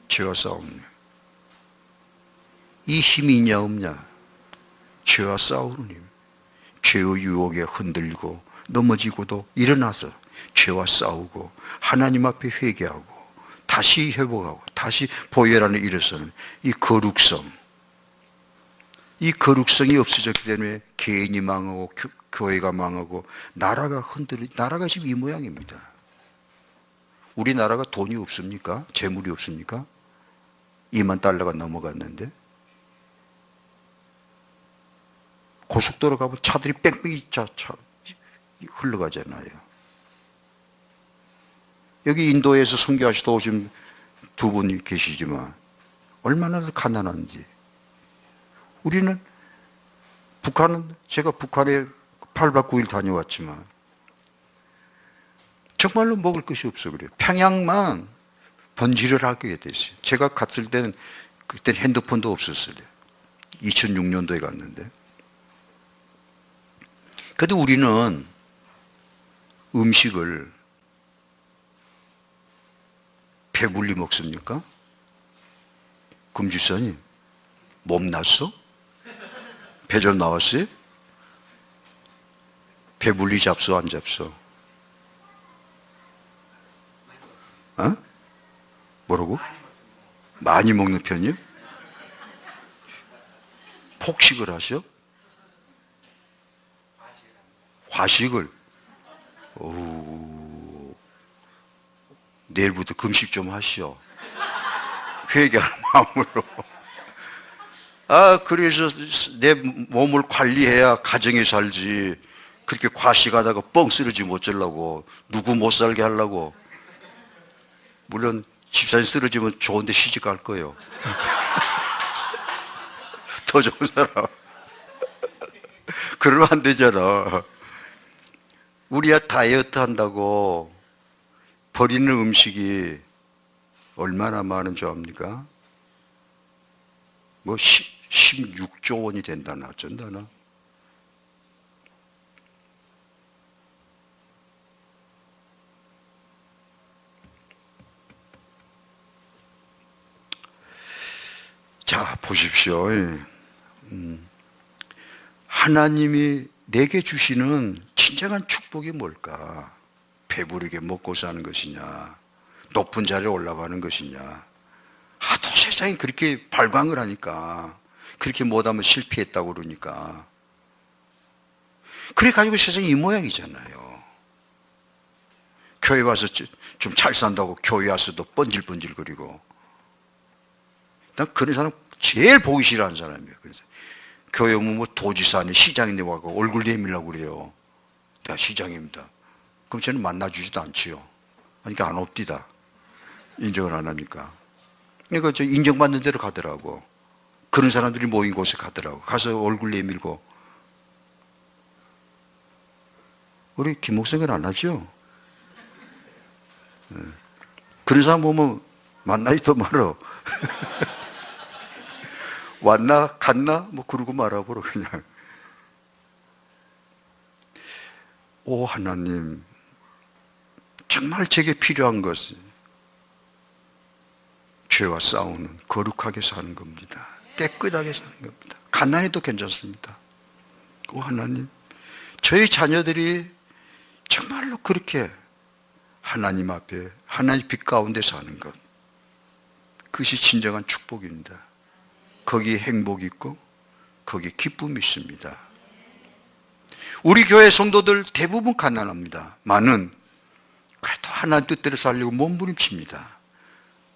죄와 싸우는 힘. 이 힘이 있냐 없냐? 죄와 싸우는 힘. 죄의 유혹에 흔들리고 넘어지고도 일어나서 죄와 싸우고 하나님 앞에 회개하고 다시 회복하고 다시 보혈 안에 일어서는 이 거룩성. 이 거룩성이 없어졌기 때문에 개인이 망하고 교회가 망하고 나라가 나라가 지금 이 모양입니다. 우리나라가 돈이 없습니까? 재물이 없습니까? 2만 달러가 넘어갔는데 고속도로 가면 차들이 뺑뺑이 차 흘러가잖아요. 여기 인도에서 선교하시다 오신 두 분 계시지만 얼마나 가난한지. 우리는 제가 북한에 8박 9일 다녀왔지만 정말로 먹을 것이 없어 그래요. 평양만 번지를 하게 됐어요. 제가 갔을 때는 그때 핸드폰도 없었어요. 2006년도에 갔는데. 그래도 우리는 음식을 배불리 먹습니까? 금주사님, 몸 났어? 배 좀 나왔어요? 배불리 잡숴 안 잡숴? 어? 뭐라고? 많이 먹는 편이요? 폭식을 하셔? 화식을? 오우, 내일부터 금식 좀 하시오. 회개하는 마음으로. 그래서 내 몸을 관리해야 가정에 살지. 그렇게 과식하다가 뻥 쓰러지면 어쩌려고. 누구 못 살게 하려고. 물론 집사님 쓰러지면 좋은데 시집 갈 거예요. 더 좋은 사람. 그러면 안 되잖아. 우리야 다이어트 한다고 버리는 음식이 얼마나 많은 줄 압니까? 뭐 16조 원이 된다나 어쩐다나. 자, 보십시오. 하나님이 내게 주시는 진정한 축복이 뭘까? 배부르게 먹고 사는 것이냐? 높은 자리에 올라가는 것이냐? 하도 세상이 그렇게 발광을 하니까, 그렇게 못하면 실패했다고 그러니까. 그래 가지고 세상이 이 모양이잖아요. 교회 와서 좀 잘 산다고 교회 와서도 번질번질거리고. 난 그런 사람 제일 보기 싫어하는 사람이에요. 그래서 교회 오면 뭐 도지사니 시장인데 와서 얼굴 내밀라고 그래요. 내가 시장입니다. 그럼 저는 만나주지도 않지요. 그러니까 안 옵디다. 인정을 안 하니까. 그러니까 저 인정받는 데로 가더라고. 그런 사람들이 모인 곳에 가더라고. 가서 얼굴 내밀고. 우리 김 목사님은 안 하죠? 그런 사람 보면 만나기 더 말어. 왔나 갔나 뭐 그러고 말아보러 그냥. 오 하나님, 정말 제게 필요한 것은 죄와 싸우는 거룩하게 사는 겁니다. 깨끗하게 사는 겁니다. 가난해도 괜찮습니다. 오 하나님, 저희 자녀들이 정말로 그렇게 하나님 앞에 하나님 빛 가운데 사는 것, 그것이 진정한 축복입니다. 거기에 행복이 있고 거기에 기쁨이 있습니다. 우리 교회 성도들 대부분 가난합니다. 많은 그래도 하나님 뜻대로 살려고 몸부림칩니다.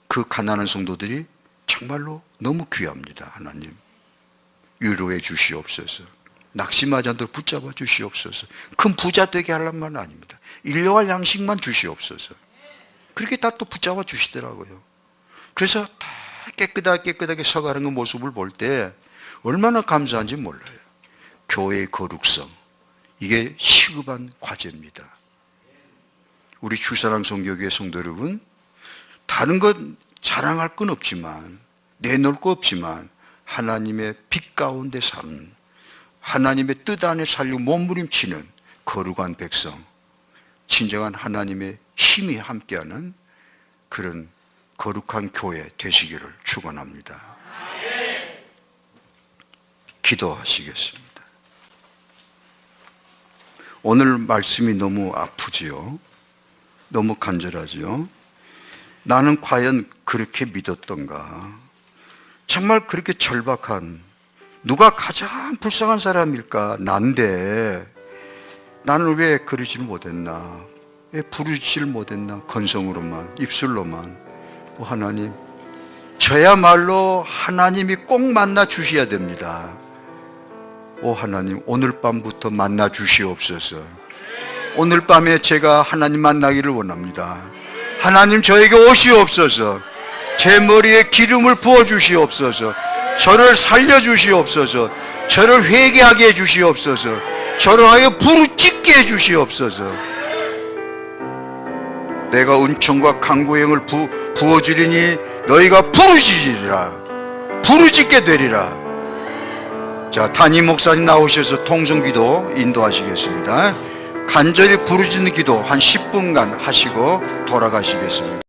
그 가난한 성도들이 정말로 너무 귀합니다. 하나님 위로해 주시옵소서. 낙심하지 않도록 붙잡아 주시옵소서. 큰 부자 되게 하려는 말은 아닙니다. 일용할 양식만 주시옵소서. 그렇게 다 또 붙잡아 주시더라고요. 그래서 다 깨끗하게 서가는 그 모습을 볼 때 얼마나 감사한지 몰라요. 교회의 거룩성, 이게 시급한 과제입니다. 우리 주사랑 성교교회 성도 여러분, 다른 것 자랑할 건 없지만, 내놓을 거 없지만 하나님의 빛 가운데 사는, 하나님의 뜻 안에 살려 몸부림치는 거룩한 백성, 진정한 하나님의 힘이 함께하는 그런 거룩한 교회 되시기를 축원합니다. 기도하시겠습니다. 오늘 말씀이 너무 아프지요. 너무 간절하지요. 나는 과연 그렇게 믿었던가? 정말 그렇게 절박한, 누가 가장 불쌍한 사람일까? 난데 나는 왜 그러질 못했나? 왜 부르지를 못했나? 건성으로만, 입술로만. 오 하나님, 저야말로 하나님이 꼭 만나 주셔야 됩니다. 오 하나님, 오늘 밤부터 만나 주시옵소서. 오늘 밤에 제가 하나님 만나기를 원합니다. 하나님 저에게 오시옵소서. 제 머리에 기름을 부어 주시옵소서. 저를 살려 주시옵소서. 저를 회개하게 해 주시옵소서. 저를 하여 부르짖게 해 주시옵소서. 내가 은총과 강구형을 부어주리니 너희가 부르짖으리라. 부르짖게 되리라. 자, 담임 목사님 나오셔서 통성기도 인도하시겠습니다. 간절히 부르짖는 기도 한 10분간 하시고 돌아가시겠습니다.